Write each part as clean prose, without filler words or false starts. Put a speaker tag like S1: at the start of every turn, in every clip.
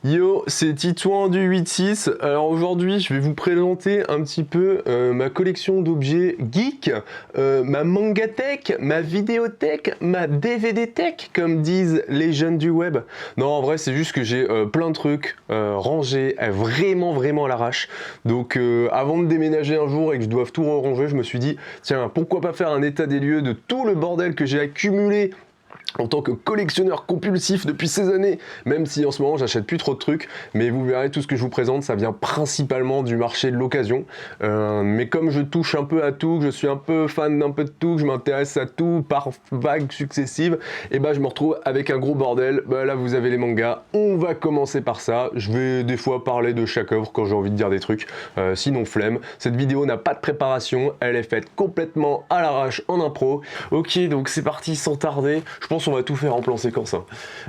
S1: Yo, c'est Titouan du 8-6. Alors aujourd'hui, je vais vous présenter un petit peu ma collection d'objets geeks, ma mangatech, ma vidéothèque, ma DVD-thèque, comme disent les jeunes du web. Non, en vrai, c'est juste que j'ai plein de trucs rangés vraiment à l'arrache. Donc avant de déménager un jour et que je doive tout ranger, je me suis dit, tiens, pourquoi pas faire un état des lieux de tout le bordel que j'ai accumulé en tant que collectionneur compulsif depuis ces années, même si en ce moment j'achète plus trop de trucs, mais vous verrez tout ce que je vous présente, ça vient principalement du marché de l'occasion. Mais comme je touche un peu à tout, que je suis un peu fan d'un peu de tout, que je m'intéresse à tout par vagues successives, et bah je me retrouve avec un gros bordel. Bah là vous avez les mangas, on va commencer par ça. Je vais des fois parler de chaque œuvre quand j'ai envie de dire des trucs, sinon flemme. Cette vidéo n'a pas de préparation, elle est faite complètement à l'arrache en impro. Ok, donc c'est parti sans tarder. Je pense qu'on va tout faire en plan séquence.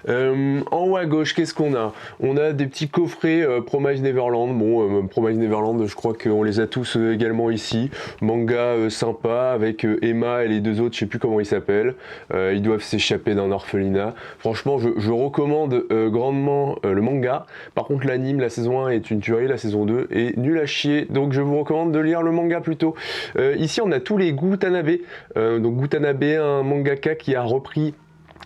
S1: En haut à gauche, qu'est-ce qu'on a? On a des petits coffrets Promise Neverland. Bon, Promise Neverland, je crois qu'on les a tous également ici. Manga sympa avec Emma et les deux autres, je sais plus comment ils s'appellent. Ils doivent s'échapper d'un orphelinat. Franchement, je recommande grandement le manga. Par contre, l'anime, la saison 1 est une tuerie, la saison 2 est nulle à chier. Donc je vous recommande de lire le manga plutôt. Ici, on a tous les Gutanabe. Donc Gutanabe, un mangaka qui a repris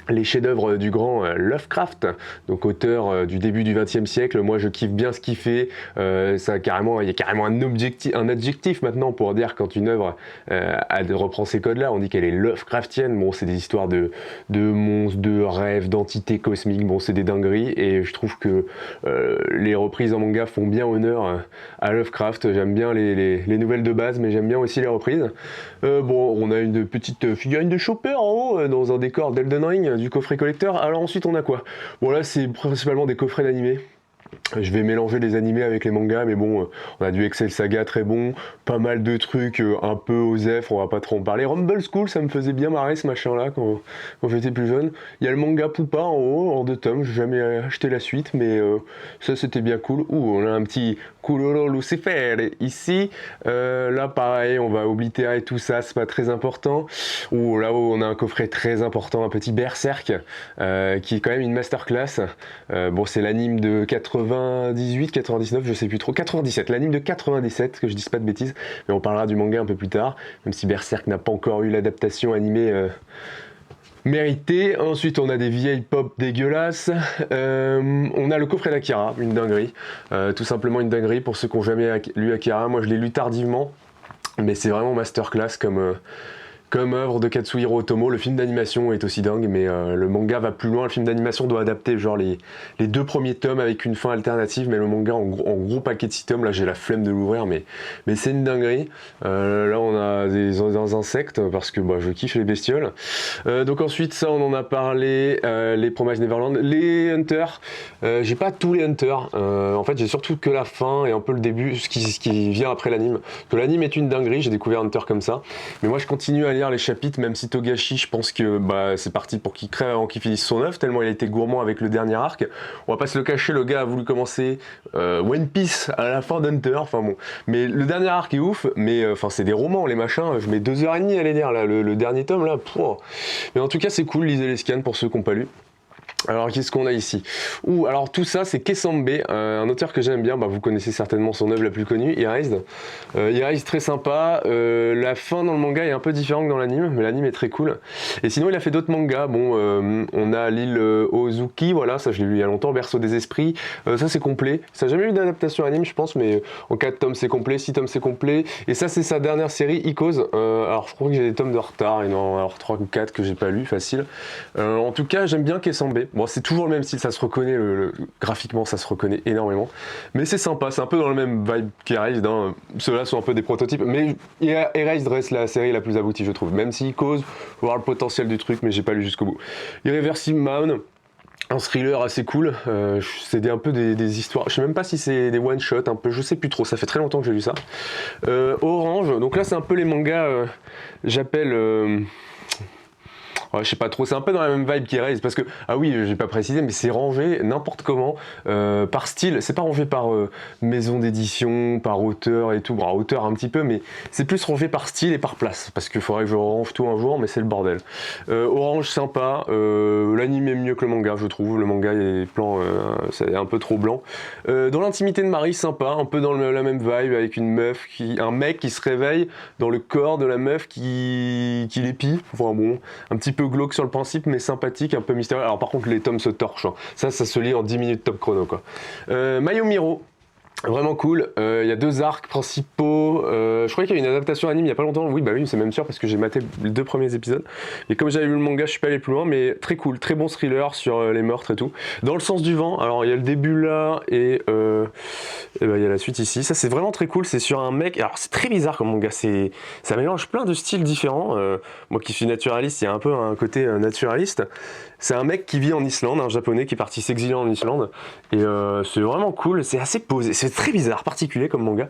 S1: les chefs-d'œuvre du grand Lovecraft, donc auteur du début du XXe siècle. Moi, je kiffe bien ce qu'il fait. Il y a carrément un adjectif maintenant pour dire quand une œuvre reprend ces codes-là. On dit qu'elle est Lovecraftienne. Bon, c'est des histoires de monstres, de rêves, d'entités cosmiques. Bon, c'est des dingueries. Et je trouve que les reprises en manga font bien honneur à Lovecraft. J'aime bien les nouvelles de base, mais j'aime bien aussi les reprises. Bon, on a une petite figurine de Chopper en haut, dans un décor d'Elden Ring, du coffret collecteur. Alors ensuite on a quoi? Bon là c'est principalement des coffrets d'animés. Je vais mélanger les animés avec les mangas, mais bon, on a du Excel Saga très bon, pas mal de trucs un peu OSEF, on va pas trop en parler. Rumble School, ça me faisait bien marrer ce machin-là quand j'étais plus jeune. Il y a le manga Poupa en haut, en 2 tomes, j'ai jamais acheté la suite, mais ça c'était bien cool. Ouh, on a un petit Kuroro Lucifer ici. Là pareil, on va oblitérer tout ça, c'est pas très important. Ouh, là-haut on a un coffret très important, un petit Berserk, qui est quand même une masterclass. Bon, c'est l'anime de 98, 99, je sais plus trop, 97, l'anime de 97, que je dise pas de bêtises, mais on parlera du manga un peu plus tard, même si Berserk n'a pas encore eu l'adaptation animée méritée. Ensuite, on a des vieilles pop dégueulasses, on a le coffret d'Akira, une dinguerie, tout simplement une dinguerie pour ceux qui n'ont jamais lu Akira. Moi je l'ai lu tardivement, mais c'est vraiment masterclass comme œuvre de Katsuhiro Otomo. Le film d'animation est aussi dingue, mais le manga va plus loin. Le film d'animation doit adapter genre les 2 premiers tomes avec une fin alternative, mais le manga en gros paquet de 6 tomes, là j'ai la flemme de l'ouvrir, mais c'est une dinguerie. Là on a des insectes, parce que bah, je kiffe les bestioles. Donc ensuite, ça on en a parlé, les Promise Neverland, les Hunters. J'ai pas tous les Hunters, en fait j'ai surtout que la fin et un peu le début, ce qui vient après l'anime. Que l'anime est une dinguerie, j'ai découvert Hunter comme ça, mais moi je continue à lire les chapitres, même si Togashi, je pense que bah, c'est parti pour qu'il crève avant qu'il finisse son œuvre, tellement il a été gourmand avec le dernier arc. On va pas se le cacher, le gars a voulu commencer One Piece à la fin d'Hunter, enfin bon. Mais le dernier arc est ouf, mais enfin c'est des romans, les machins, je mets 2h30 à les lire, là, le dernier tome, là, pouah. Mais en tout cas c'est cool, lisez les scans pour ceux qui n'ont pas lu. Alors qu'est-ce qu'on a ici? Alors tout ça c'est Kesambe, un auteur que j'aime bien, bah, vous connaissez certainement son œuvre la plus connue, Erased. Erased très sympa, la fin dans le manga est un peu différente que dans l'anime, mais l'anime est très cool. Et sinon il a fait d'autres mangas, bon on a l'île Ozuki, voilà, ça je l'ai lu il y a longtemps, Berceau des esprits, ça c'est complet, ça n'a jamais eu d'adaptation anime je pense, mais en 4 tomes c'est complet, 6 tomes c'est complet, et ça c'est sa dernière série, Icos. Alors je crois que j'ai des tomes de retard, et non, alors 3 ou 4 que j'ai pas lu, facile. En tout cas j'aime bien Kesambe. Bon, c'est toujours le même style, ça se reconnaît, graphiquement ça se reconnaît énormément. Mais c'est sympa, c'est un peu dans le même vibe qu'Erased, hein. Ceux-là sont un peu des prototypes, mais Erased reste la série la plus aboutie je trouve. Même si Cause, faut voir le potentiel du truc, mais j'ai pas lu jusqu'au bout. Irreversible Mound, un thriller assez cool, c'est un peu des histoires, je sais même pas si c'est des one-shot, un peu, je sais plus trop, ça fait très longtemps que j'ai lu ça. Orange, donc là c'est un peu les mangas, j'appelle... Ouais, je sais pas trop, c'est un peu dans la même vibe qu'Erase, parce que, ah oui, j'ai pas précisé, mais c'est rangé n'importe comment, par style, c'est pas rangé par maison d'édition, par auteur et tout, bon, auteur un petit peu, mais c'est plus rangé par style et par place, parce qu'il faudrait que je range tout un jour, mais c'est le bordel. Orange sympa, l'anime est mieux que le manga, je trouve, le manga est plan, c'est un peu trop blanc. Dans l'intimité de Marie, sympa, un peu dans la même vibe, avec une meuf, un mec qui se réveille dans le corps de la meuf qui l'épie, enfin bon, un petit peu glauque sur le principe, mais sympathique, un peu mystérieux. Alors par contre, les tomes se torchent, hein. Ça se lit en 10 minutes top chrono, quoi. Mayomiro. Vraiment cool, il y a 2 arcs principaux, je croyais qu'il y avait une adaptation anime il y a pas longtemps, oui bah oui c'est même sûr parce que j'ai maté les 2 premiers épisodes, et comme j'avais lu le manga je suis pas allé plus loin, mais très cool, très bon thriller sur les meurtres et tout. Dans le sens du vent, alors il y a le début là, et bah, il y a la suite ici, ça c'est vraiment très cool, c'est sur un mec, alors c'est très bizarre comme manga, ça mélange plein de styles différents, moi qui suis naturaliste, il y a un peu un côté naturaliste. C'est un mec qui vit en Islande, un japonais qui est parti s'exiler en Islande, et c'est vraiment cool, c'est assez posé, c'est très bizarre, particulier comme manga.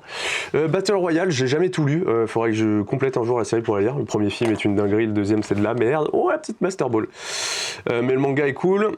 S1: Battle Royale, j'ai jamais tout lu, faudrait que je complète un jour la série pour la lire. Le premier film est une dinguerie, le deuxième c'est de la merde, oh la petite Master Ball. Mais le manga est cool.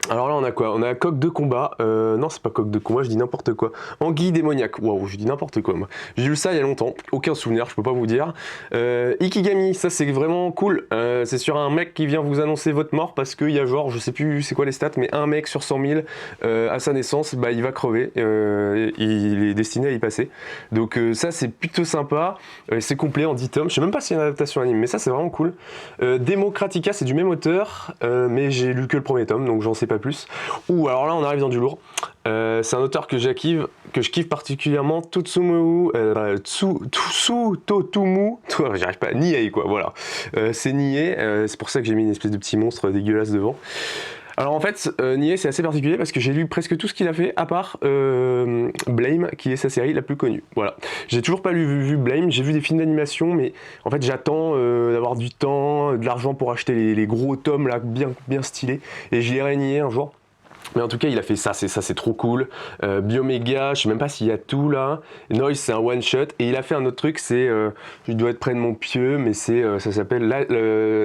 S1: Alors là on a quoi? On a coq de combat, non c'est pas coq de combat, je dis n'importe quoi. Anguille démoniaque, waouh je dis n'importe quoi moi. J'ai lu ça il y a longtemps, aucun souvenir, je peux pas vous dire. Ikigami, ça c'est vraiment cool, c'est sur un mec qui vient vous annoncer votre mort parce qu'il y a genre, je sais plus c'est quoi les stats, mais un mec sur 100 000 à sa naissance, bah il va crever, il est destiné à y passer. Donc ça c'est plutôt sympa, c'est complet en 10 tomes, je sais même pas s'il y a une adaptation anime, mais ça c'est vraiment cool. Democratica c'est du même auteur, mais j'ai lu que le premier tome, donc j'en sais pas plus. Ouh, alors là on arrive dans du lourd. C'est un auteur que je kiffe particulièrement, Totsumu, Totumu, j'arrive pas, Niei quoi, voilà. C'est Niei, c'est pour ça que j'ai mis une espèce de petit monstre dégueulasse devant. Alors en fait, Niei c'est assez particulier parce que j'ai lu presque tout ce qu'il a fait, à part Blame, qui est sa série la plus connue. Voilà. J'ai toujours pas vu Blame, j'ai vu des films d'animation, mais en fait j'attends d'avoir du temps, de l'argent pour acheter les gros tomes là, bien stylés, et je lirai Niei un jour. Mais en tout cas, il a fait ça, c'est trop cool. Bioméga, je sais même pas s'il y a tout là. Noise, c'est un one shot. Et il a fait un autre truc, je dois être près de mon pieu, mais ça s'appelle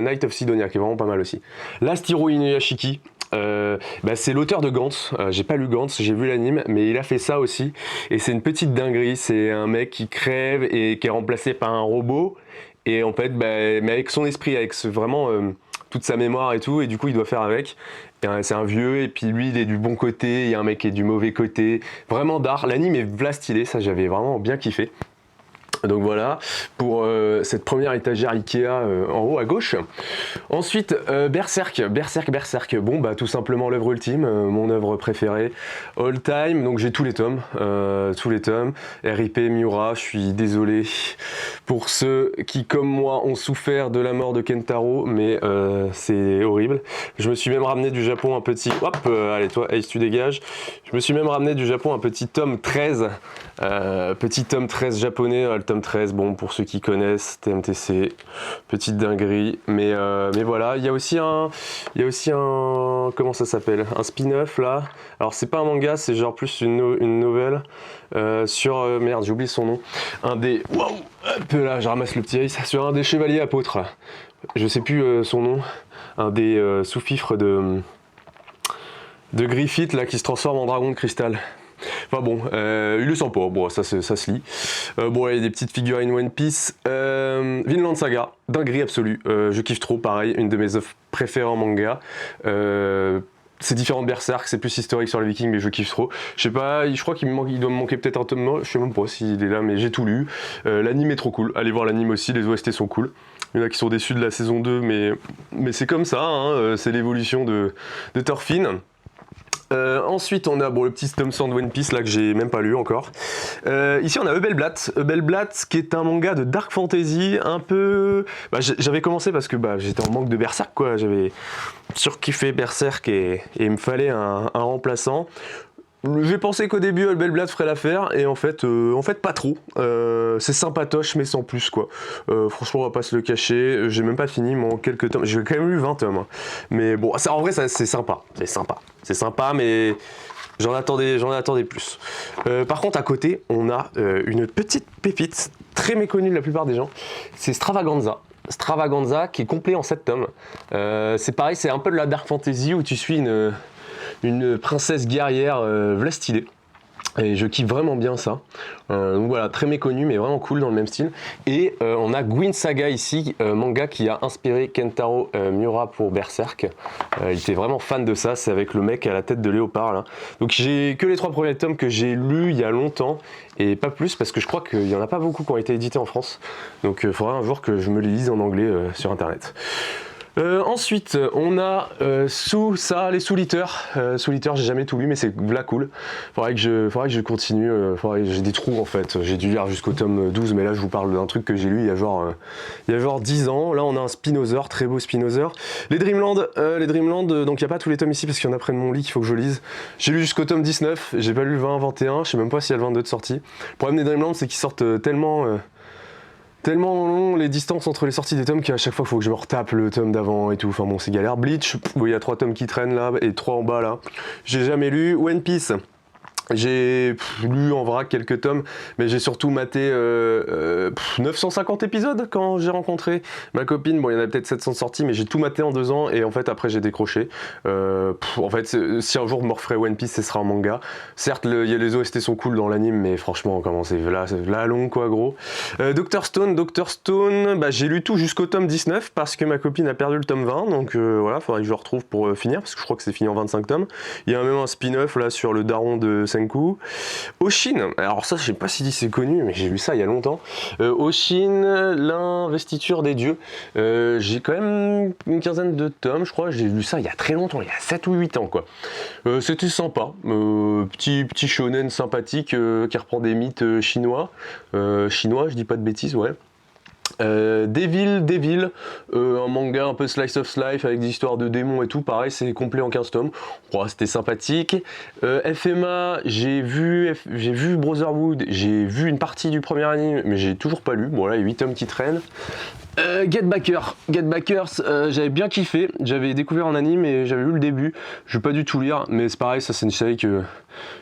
S1: Night of Sidonia, qui est vraiment pas mal aussi. Last Hero Inuyashiki. C'est l'auteur de Gantz, j'ai pas lu Gantz, j'ai vu l'anime, mais il a fait ça aussi, et c'est une petite dinguerie, c'est un mec qui crève et qui est remplacé par un robot, et en fait, mais avec son esprit, avec vraiment toute sa mémoire et tout, et du coup il doit faire avec. C'est un vieux, et puis lui il est du bon côté, il y a un mec qui est du mauvais côté, vraiment d'art, l'anime est v'là stylé, ça j'avais vraiment bien kiffé. Donc voilà, pour cette première étagère Ikea en haut à gauche. Ensuite, Berserk, bon bah tout simplement l'œuvre ultime, mon œuvre préférée, all time, donc j'ai tous les tomes, RIP Miura, je suis désolé pour ceux qui comme moi ont souffert de la mort de Kentaro, mais c'est horrible. Je me suis même ramené du Japon un petit, hop, allez toi Ace tu dégages, je me suis même ramené du Japon un petit tome 13, japonais, le tome 13, bon pour ceux qui connaissent, TMTC, petite dinguerie, mais voilà, il y a aussi un, comment ça s'appelle, un spin-off là, alors c'est pas un manga, c'est genre plus une nouvelle, sur, merde j'ai oublié son nom, un des, waouh, hop là je ramasse le petit ace, sur un des chevaliers apôtres, je sais plus son nom, un des sous-fifres de Griffith là qui se transforme en dragon de cristal. Enfin bon, il le sent pas, bon ça se lit. Bon, il y a des petites figurines One Piece. Vinland Saga, dinguerie absolue, je kiffe trop, pareil, une de mes œuvres préférées en manga. C'est différent de Berserk, c'est plus historique sur les Vikings, mais je kiffe trop. Je sais pas, je crois qu'il doit me manquer peut-être un tome, je sais même pas s'il est là, mais j'ai tout lu. L'anime est trop cool, allez voir l'anime aussi, les OST sont cool. Il y en a qui sont déçus de la saison 2, mais c'est comme ça, hein, c'est l'évolution de Thorfinn. Ensuite on a le petit tome 100 de One Piece là que j'ai même pas lu encore. Ici on a Ebelblatt qui est un manga de dark fantasy un peu... j'avais commencé parce que j'étais en manque de Berserk quoi, j'avais surkiffé Berserk et il me fallait un remplaçant. J'ai pensé qu'au début Ebelblatt ferait l'affaire et en fait pas trop. C'est sympatoche mais sans plus quoi. Franchement on va pas se le cacher, j'ai même pas fini mon quelques tomes, j'ai quand même lu 20 tomes. Hein. Mais bon, ça, en vrai c'est sympa mais j'en attendais plus. Par contre à côté on a une petite pépite très méconnue de la plupart des gens, c'est Stravaganza. Stravaganza qui est complet en 7 tomes. C'est pareil, c'est un peu de la dark fantasy où tu suis une princesse guerrière stylée. Et je kiffe vraiment bien ça. Donc voilà, très méconnu mais vraiment cool dans le même style. Et on a Gwyn Saga ici, manga qui a inspiré Kentaro Miura pour Berserk. Il était vraiment fan de ça, c'est avec le mec à la tête de léopard là. Donc j'ai que les 3 premiers tomes que j'ai lus il y a longtemps et pas plus parce que je crois qu'il n'y en a pas beaucoup qui ont été édités en France. Donc il faudra un jour que je me les lise en anglais sur internet. Ensuite, on a les Soul Eater. Soul Eater, j'ai jamais tout lu, mais c'est v'là cool. Faudrait que je continue. J'ai des trous en fait. J'ai dû lire jusqu'au tome 12, mais là je vous parle d'un truc que j'ai lu il y a genre 10 ans. Là, on a un Spinosaur, très beau Spinosaur. Les Dreamland, donc il n'y a pas tous les tomes ici parce qu'il y en a près de mon lit qu'il faut que je lise. J'ai lu jusqu'au tome 19, j'ai pas lu le 20, 21, je sais même pas s'il y a le 22 de sortie. Le problème des Dreamland, c'est qu'ils sortent tellement long les distances entre les sorties des tomes qu'à chaque fois il faut que je me retape le tome d'avant et tout, enfin bon c'est galère. Bleach, il y a 3 tomes qui traînent là et 3 en bas là, j'ai jamais lu. One Piece, j'ai lu en vrac quelques tomes, mais j'ai surtout maté 950 épisodes quand j'ai rencontré ma copine. Bon, il y en a peut-être 700 sorties, mais j'ai tout maté en 2 ans et en fait après j'ai décroché. En fait, si un jour je me referai One Piece, ce sera un manga. Certes, les OST sont cool dans l'anime, mais franchement, comment c'est là long quoi, gros. Dr Stone, bah, j'ai lu tout jusqu'au tome 19 parce que ma copine a perdu le tome 20, donc voilà, faudrait que je le retrouve pour finir parce que je crois que c'est fini en 25 tomes. Il y a même un spin-off là sur le daron de Senku. Oshin, alors ça je sais pas si c'est connu mais j'ai lu ça il y a longtemps. Oshin, l'investiture des dieux. J'ai quand même une quinzaine de tomes, je crois, j'ai lu ça il y a très longtemps, il y a 7 ou 8 ans quoi. C'était sympa, petit shonen sympathique qui reprend des mythes chinois, je dis pas de bêtises, ouais. Devil, un manga un peu slice of life avec des histoires de démons et tout, pareil c'est complet en 15 tomes, c'était sympathique. FMA, j'ai vu Brotherhood, j'ai vu une partie du premier anime mais j'ai toujours pas lu, bon là il y a 8 tomes qui traînent. Get Backers, j'avais bien kiffé, j'avais découvert en anime et j'avais lu le début, je vais pas du tout lire, mais c'est pareil, ça c'est une série que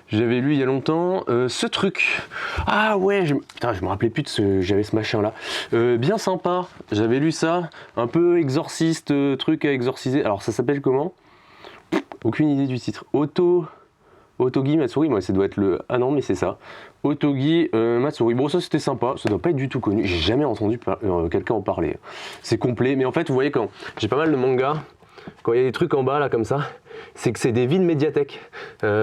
S1: j'avais lu il y a longtemps. Ce truc, ah ouais, putain, je me rappelais plus j'avais ce machin là, bien sympa, j'avais lu ça, un peu exorciste, truc à exorciser, alors ça s'appelle comment? Aucune idée du titre. Otogi Matsuri, moi ça doit être le... Ah non mais c'est ça. Otogi Matsuri. Bon ça c'était sympa, ça doit pas être du tout connu. J'ai jamais entendu quelqu'un en parler. C'est complet, mais en fait vous voyez quand j'ai pas mal de mangas, quand il y a des trucs en bas là comme ça, c'est que c'est des vides médiathèques.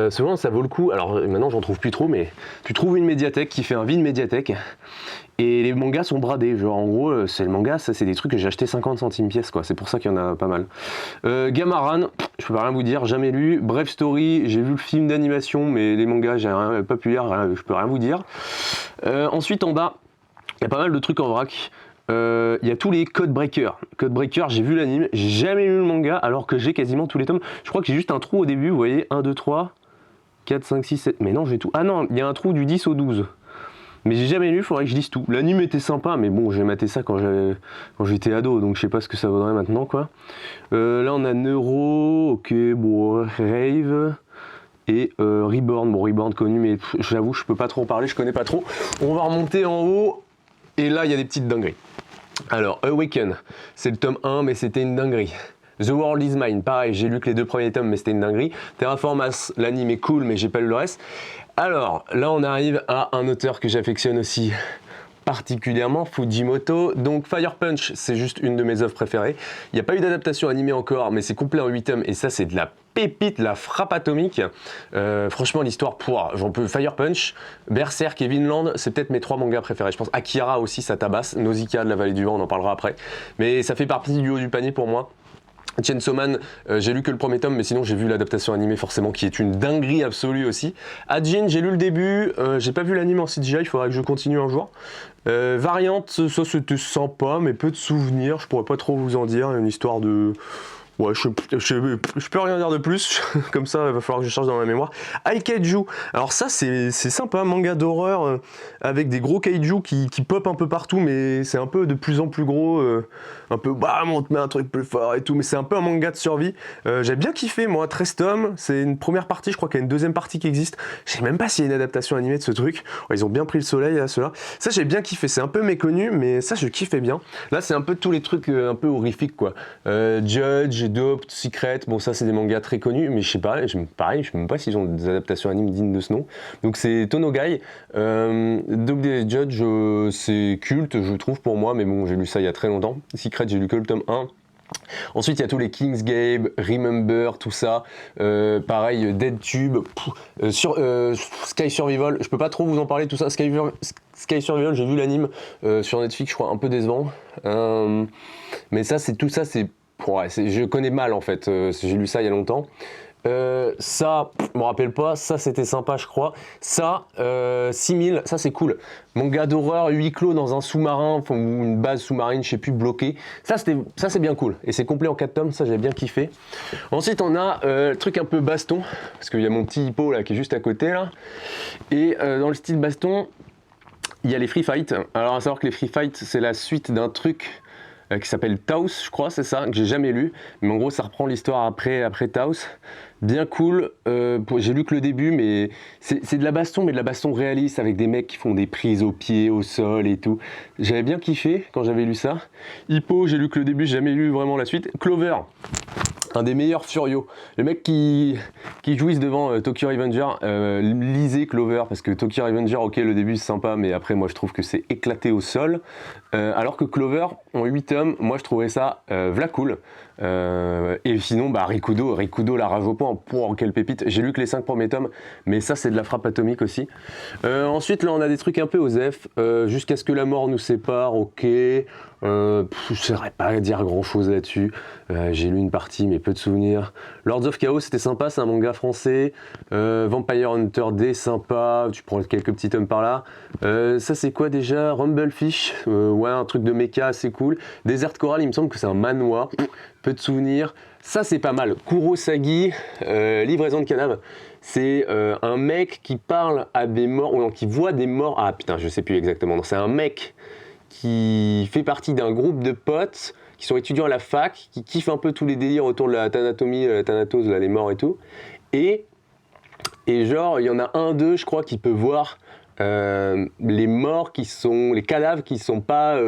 S1: Souvent ça vaut le coup, alors maintenant j'en trouve plus trop, mais tu trouves une médiathèque qui fait un vide médiathèque et les mangas sont bradés, genre en gros c'est le manga, ça c'est des trucs que j'ai acheté 50 centimes pièce quoi, c'est pour ça qu'il y en a pas mal. Gamaran, je peux pas rien vous dire, jamais lu. Bref Story, j'ai vu le film d'animation mais les mangas j'ai rien, pas pu lire, je peux rien vous dire. Ensuite en bas, il y a pas mal de trucs en vrac. Il y a tous les Code Breaker, j'ai vu l'anime, j'ai jamais lu le manga alors que j'ai quasiment tous les tomes. Je crois que j'ai juste un trou au début, vous voyez, 1, 2, 3, 4, 5, 6, 7, mais non j'ai tout. Ah non, il y a un trou du 10 au 12. Mais j'ai jamais lu, il faudrait que je lise tout. L'anime était sympa, mais bon, j'ai maté ça quand j'étais ado, donc je sais pas ce que ça vaudrait maintenant, quoi. Là, on a Neuro, ok, bon, Rave, et Reborn. Bon, Reborn connu, mais j'avoue, je peux pas trop en parler, je connais pas trop. On va remonter en haut, et là, il y a des petites dingueries. Alors, Awaken, c'est le tome 1, mais c'était une dinguerie. The World is Mine, pareil, j'ai lu que les 2 premiers tomes, mais c'était une dinguerie. Terraformas, l'anime est cool, mais j'ai pas lu le reste. Alors, là, on arrive à un auteur que j'affectionne aussi particulièrement, Fujimoto. Donc, Fire Punch, c'est juste une de mes œuvres préférées. Il n'y a pas eu d'adaptation animée encore, mais c'est complet en 8 tomes, et ça, c'est de la pépite, la frappe atomique. Franchement, l'histoire j'en peux. Fire Punch, Berserk et Vinland, c'est peut-être mes 3 mangas préférés. Je pense Akira aussi, ça tabasse. Nausicaa de la Vallée du Vent, on en parlera après. Mais ça fait partie du haut du panier pour moi. Chainsaw Man, j'ai lu que le premier tome, mais sinon j'ai vu l'adaptation animée forcément, qui est une dinguerie absolue aussi. Ajin, j'ai lu le début, j'ai pas vu l'anime en CGI, il faudra que je continue un jour. Variante, ça c'était sympa, mais peu de souvenirs, je pourrais pas trop vous en dire, une histoire de... Ouais, je peux rien dire de plus, comme ça il va falloir que je cherche dans ma mémoire. Aikaiju, alors ça c'est sympa, manga d'horreur avec des gros kaiju qui pop un peu partout, mais c'est un peu de plus en plus gros, un peu bam on te met un truc plus fort et tout, mais c'est un peu un manga de survie. J'ai bien kiffé moi, 13 tomes, c'est une première partie, je crois qu'il y a une deuxième partie qui existe, je sais même pas s'il y a une adaptation animée de ce truc, ouais, ils ont bien pris le soleil à ceux-là. Ça j'ai bien kiffé, c'est un peu méconnu, mais ça je kiffais bien. Là c'est un peu tous les trucs un peu horrifiques quoi. Judge, Dope, Secret, bon ça c'est des mangas très connus, mais je sais pas, pareil, je sais même pas s'ils ont des adaptations animes dignes de ce nom. Donc c'est Tonogai, Dope et Judge c'est culte je trouve pour moi, mais bon j'ai lu ça il y a très longtemps. Secret j'ai lu que le tome 1. Ensuite il y a tous les King's Game, Remember, tout ça, pareil Dead Tube, Sky Survival, je peux pas trop vous en parler tout ça, Sky Survival j'ai vu l'anime sur Netflix je crois un peu décevant, mais ça c'est tout ça c'est... Ouais, je connais mal en fait, j'ai lu ça il y a longtemps. Ça, je me rappelle pas, ça c'était sympa je crois. Ça, 6000, ça c'est cool. Manga d'horreur, huis clos dans un sous-marin, ou une base sous-marine, je sais plus, bloquée. Ça c'est bien cool. Et c'est complet en 4 tomes, ça j'ai bien kiffé. Ensuite on a le truc un peu baston, parce qu'il y a mon petit hippo là qui est juste à côté là. Et dans le style baston, il y a les free fight. Alors à savoir que les free fight c'est la suite d'un truc qui s'appelle Taos, je crois, c'est ça, que j'ai jamais lu. Mais en gros, ça reprend l'histoire après Taos. Bien cool. J'ai lu que le début, mais c'est de la baston, mais de la baston réaliste avec des mecs qui font des prises aux pieds, au sol et tout. J'avais bien kiffé quand j'avais lu ça. Hippo, j'ai lu que le début, j'ai jamais lu vraiment la suite. Clover. Un des meilleurs Furio. Les mecs qui jouissent devant Tokyo Revenger, lisez Clover, parce que Tokyo Revenger, ok, le début c'est sympa, mais après moi je trouve que c'est éclaté au sol. Alors que Clover, en 8 tomes, moi je trouvais ça v'là cool. Et sinon, bah, Rikudo, la rage au point, pour quelle pépite. J'ai lu que les 5 premiers tomes, mais ça c'est de la frappe atomique aussi. Ensuite là on a des trucs un peu OSEF, jusqu'à ce que la mort nous sépare, ok. Je ne saurais pas dire grand chose là-dessus. J'ai lu une partie, mais peu de souvenirs. Lords of Chaos, c'était sympa, c'est un manga français. Vampire Hunter D, sympa. Tu prends quelques petits tomes par là. Ça, c'est quoi déjà? Rumblefish, ouais, un truc de mecha assez cool. Desert Coral, il me semble que c'est un manhwa. Peu de souvenirs. Ça, c'est pas mal. Kurosagi, livraison de cadavres. C'est un mec qui parle à des morts, ou non, qui voit des morts. Ah putain, je sais plus exactement. C'est un mec qui fait partie d'un groupe de potes qui sont étudiants à la fac, qui kiffent un peu tous les délires autour de la thanatomie, la thanatose, là, les morts et tout. Et genre, il y en a un d'eux, je crois, qui peut voir les morts les cadavres qui sont pas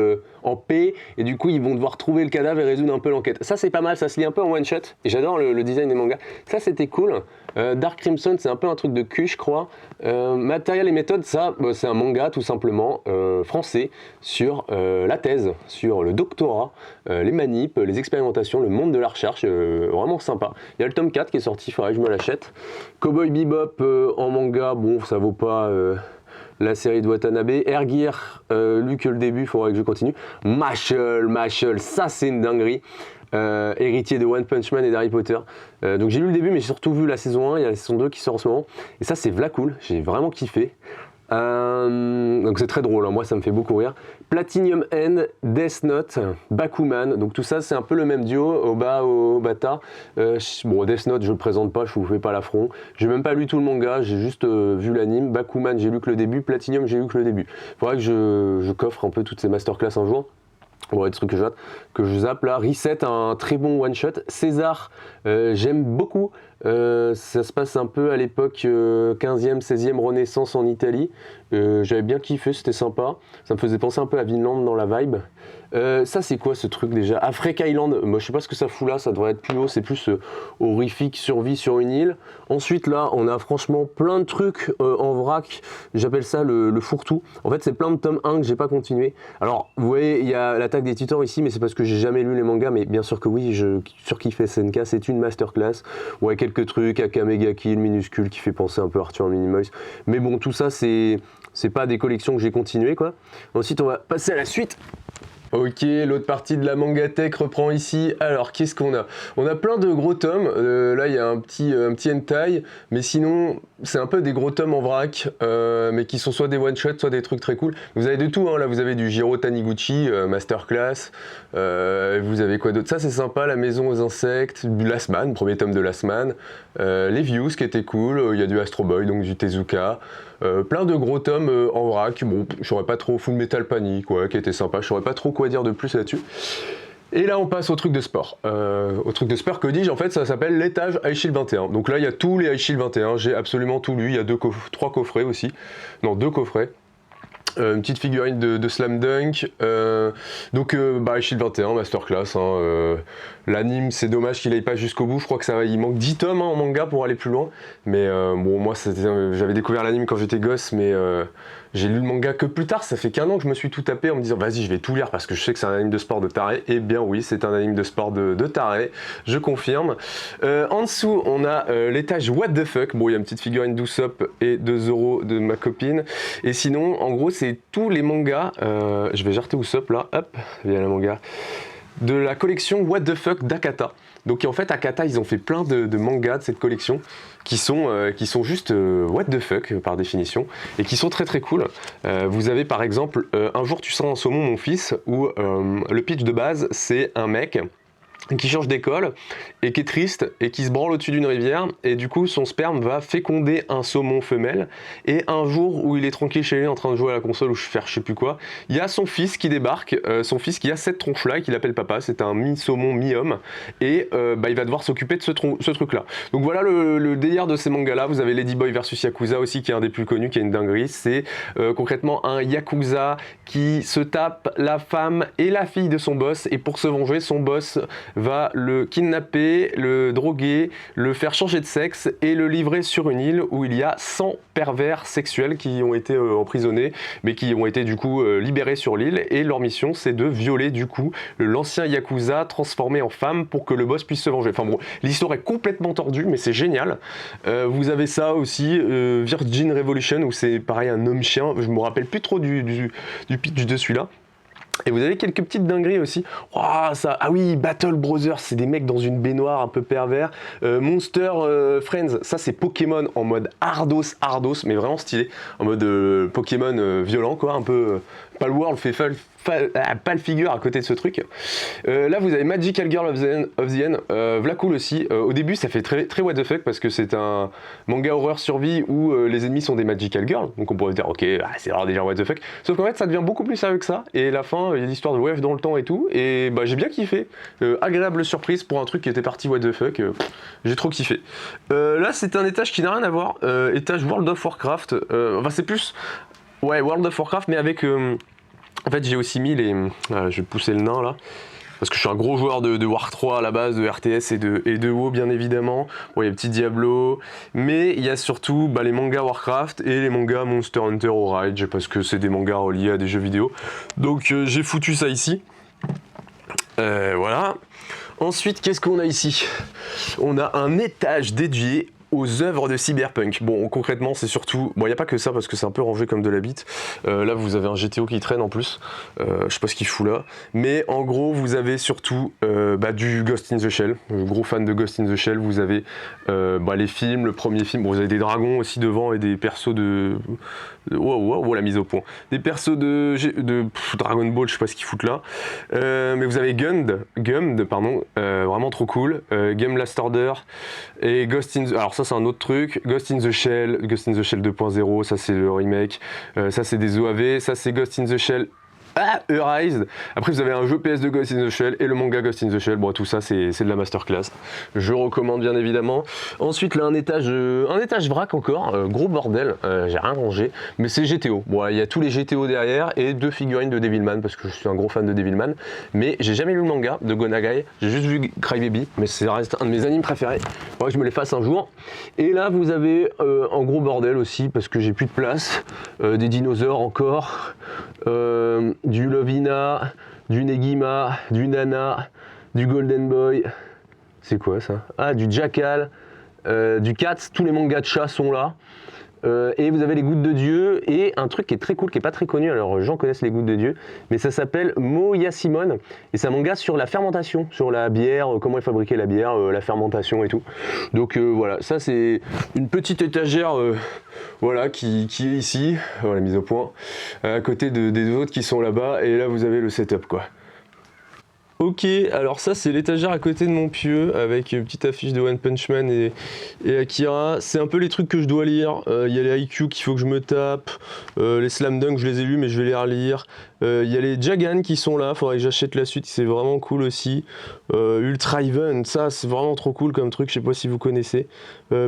S1: en paix, et du coup ils vont devoir trouver le cadavre et résoudre un peu l'enquête. Ça c'est pas mal, ça se lit un peu en one shot, et j'adore le design des mangas. Ça c'était cool. Dark Crimson c'est un peu un truc de cul je crois. Matériel et méthode, ça c'est un manga tout simplement français sur la thèse, sur le doctorat, les manips, les expérimentations, le monde de la recherche, vraiment sympa. Il y a le tome 4 qui est sorti, il faudrait que je me l'achète. Cowboy Bebop en manga, bon ça vaut pas la série de Watanabe. Air Gear, lu que le début, il faudrait que je continue. Mashle, ça c'est une dinguerie. Héritier de One Punch Man et d'Harry Potter. Donc j'ai lu le début, mais j'ai surtout vu la saison 1, il y a la saison 2 qui sort en ce moment. Et ça c'est v'là cool, j'ai vraiment kiffé. Donc c'est très drôle, hein. Moi ça me fait beaucoup rire. Platinum End, Death Note, Bakuman, donc tout ça c'est un peu le même duo, au bata. Bon, Death Note je le présente pas, je vous fais pas l'affront. J'ai même pas lu tout le manga, j'ai juste vu l'anime. Bakuman j'ai lu que le début, Platinum j'ai lu que le début. Faudrait que je coffre un peu toutes ces masterclass un jour. Bon, des trucs que je zappe là. Reset, un très bon one shot. César, j'aime beaucoup. Ça se passe un peu à l'époque 15e, 16e Renaissance en Italie. J'avais bien kiffé, c'était sympa. Ça me faisait penser un peu à Vinland dans la vibe. Ça c'est quoi ce truc déjà? Africa Island, moi je sais pas ce que ça fout là, ça devrait être plus haut, c'est plus horrifique, survie sur une île. Ensuite là on a franchement plein de trucs en vrac, j'appelle ça le fourre-tout. En fait c'est plein de tomes 1 que j'ai pas continué. Alors vous voyez il y a l'attaque des titans ici, mais c'est parce que j'ai jamais lu les mangas, mais bien sûr que oui, je surkiffe SNK, c'est une masterclass. Ouais, quelques trucs, Akamega Kill, minuscule qui fait penser un peu à Arthur Minimoys. Mais bon tout ça c'est pas des collections que j'ai continuées quoi. Ensuite on va passer à la suite. Ok, l'autre partie de la Mangatech reprend ici. Alors, qu'est-ce qu'on a? On a plein de gros tomes. Là, il y a un petit hentai. Mais sinon, c'est un peu des gros tomes en vrac, mais qui sont soit des one-shots, soit des trucs très cool. Vous avez de tout, hein. Là vous avez du Jiro Taniguchi, Masterclass, vous avez quoi d'autre? Ça c'est sympa, La Maison aux Insectes, du Last Man, premier tome de Last Man, les Views qui étaient cool, il y a du Astro Boy, donc du Tezuka, plein de gros tomes en vrac. Bon, je saurais pas trop, Full Metal Panic, ouais, qui était sympa, je saurais pas trop quoi dire de plus là-dessus. Et là on passe au truc de sport. Au truc de sport, que dis-je, en fait ça s'appelle l'étage Ice Shield 21. Donc là il y a tous les Ice Shield 21, j'ai absolument tout lu, il y a 3 coffrets aussi. Non, 2 coffrets. Une petite figurine de Slam Dunk, donc Ice Shield 21, Masterclass, hein, l'anime c'est dommage qu'il aille pas jusqu'au bout, je crois que il manque 10 tomes hein, en manga pour aller plus loin, mais bon moi j'avais découvert l'anime quand j'étais gosse, mais j'ai lu le manga que plus tard, ça fait qu'un an que je me suis tout tapé en me disant vas-y je vais tout lire parce que je sais que c'est un anime de sport de taré, et bien oui c'est un anime de sport de taré, je confirme. En dessous on a l'étage What the fuck, bon il y a une petite figurine d'Usopp et de Zoro de ma copine, et sinon en gros c'est tous les mangas, je vais jarter Usopp là, hop, il y a le manga, de la collection What the fuck d'Akata. Donc en fait Akata ils ont fait plein de mangas de cette collection qui sont juste what the fuck par définition et qui sont très très cool. Vous avez par exemple Un jour tu seras un saumon mon fils, où le pitch de base c'est un mec qui change d'école et qui est triste et qui se branle au-dessus d'une rivière, et du coup son sperme va féconder un saumon femelle, et un jour où il est tranquille chez lui en train de jouer à la console ou faire je sais plus quoi, il y a son fils qui débarque, son fils qui a cette tronche là et qui l'appelle papa, c'est un mi-saumon mi-homme, et il va devoir s'occuper de ce truc là. Donc voilà le délire de ces mangas là. Vous avez Ladyboy vs Yakuza aussi qui est un des plus connus, qui est une dinguerie, c'est concrètement un Yakuza qui se tape la femme et la fille de son boss, et pour se venger son boss va le kidnapper, le droguer, le faire changer de sexe et le livrer sur une île où il y a 100 pervers sexuels qui ont été emprisonnés, mais qui ont été du coup libérés sur l'île, et leur mission c'est de violer du coup l'ancien Yakuza transformé en femme pour que le boss puisse se venger. Enfin bon, l'histoire est complètement tordue mais c'est génial. Vous avez ça aussi, Virgin Revolution, où c'est pareil un homme-chien, je me rappelle plus trop du pitch de celui-là. Et vous avez quelques petites dingueries aussi. Oh, ça, ah oui, Battle Brothers, c'est des mecs dans une baignoire un peu pervers. Monster Friends, ça c'est Pokémon en mode hardos, mais vraiment stylé. En mode Pokémon violent, quoi, un peu. Palworld fait pas le figure à côté de ce truc. Là vous avez Magical Girl of the End, v'là cool aussi. Au début ça fait très what the fuck parce que c'est un manga horreur survie où les ennemis sont des Magical Girls, donc on pourrait dire ok c'est alors déjà what the fuck, sauf qu'en fait ça devient beaucoup plus sérieux que ça, et la fin il y a l'histoire de wave dans le temps et tout, et j'ai bien kiffé. Agréable surprise pour un truc qui était parti what the fuck, j'ai trop kiffé. Là c'est un étage qui n'a rien à voir, étage World of Warcraft, enfin c'est plus ouais World of Warcraft mais avec en fait j'ai aussi mis les... je vais pousser le nain là, parce que je suis un gros joueur de War 3 à la base, de RTS et de WoW bien évidemment. Bon, il y a petit Diablo, mais il y a surtout les mangas Warcraft et les mangas Monster Hunter Rise, parce que c'est des mangas reliés à des jeux vidéo. Donc j'ai foutu ça ici. Voilà. Ensuite, qu'est-ce qu'on a ici? On a un étage dédié aux œuvres de Cyberpunk. Bon, concrètement, c'est surtout... Bon, il n'y a pas que ça, parce que c'est un peu rangé comme de la bite. Là, vous avez un GTO qui traîne en plus. Je sais pas ce qu'il fout là. Mais en gros, vous avez surtout du Ghost in the Shell. Gros fan de Ghost in the Shell. Vous avez les films, le premier film. Bon, vous avez des dragons aussi devant et des persos de... Wow, la mise au point. Des persos de Dragon Ball, je sais pas ce qu'ils foutent là. Mais vous avez Gummed, pardon, vraiment trop cool. Game Last Order et Ghost in the... Alors ça c'est un autre truc. Ghost in the Shell 2.0, ça c'est le remake. Ça c'est des OAV, ça c'est Ghost in the Shell Erased. Après vous avez un jeu PS de Ghost in the Shell et le manga Ghost in the Shell. Bon, tout ça c'est de la masterclass. Je recommande bien évidemment. Ensuite là un étage vrac encore, gros bordel, j'ai rien rangé, mais c'est GTO. Bon, il y a tous les GTO derrière et 2 figurines de Devilman parce que je suis un gros fan de Devilman, mais j'ai jamais lu le manga de Go Nagai, j'ai juste vu Crybaby, mais ça reste un de mes animes préférés. Faudrait que je me les fasse un jour. Et là vous avez un gros bordel aussi parce que j'ai plus de place, des dinosaures encore, du Lovina, du Negima, du Nana, du Golden Boy, c'est quoi ça? Ah, du Jackal, du Cats, tous les mangas de chats sont là. et vous avez les Gouttes de Dieu, et un truc qui est très cool, qui est pas très connu, alors gens connaissent les Gouttes de Dieu, mais ça s'appelle Moyasimon, et c'est un manga sur la fermentation, sur la bière, comment est fabriquée la bière, la fermentation et tout. Donc voilà, ça c'est une petite étagère voilà, qui est ici, voilà, mise au point, à côté des autres qui sont là-bas, et là vous avez le setup quoi. Ok, alors ça c'est l'étagère à côté de mon pieu avec une petite affiche de One Punch Man et Akira. C'est un peu les trucs que je dois lire. Il y a les IQ qu'il faut que je me tape, les Slam Dunk je les ai lus mais je vais les relire. Il y a les Jagan qui sont là, faudrait que j'achète la suite, c'est vraiment cool aussi. Ultra Even, ça c'est vraiment trop cool comme truc, je sais pas si vous connaissez.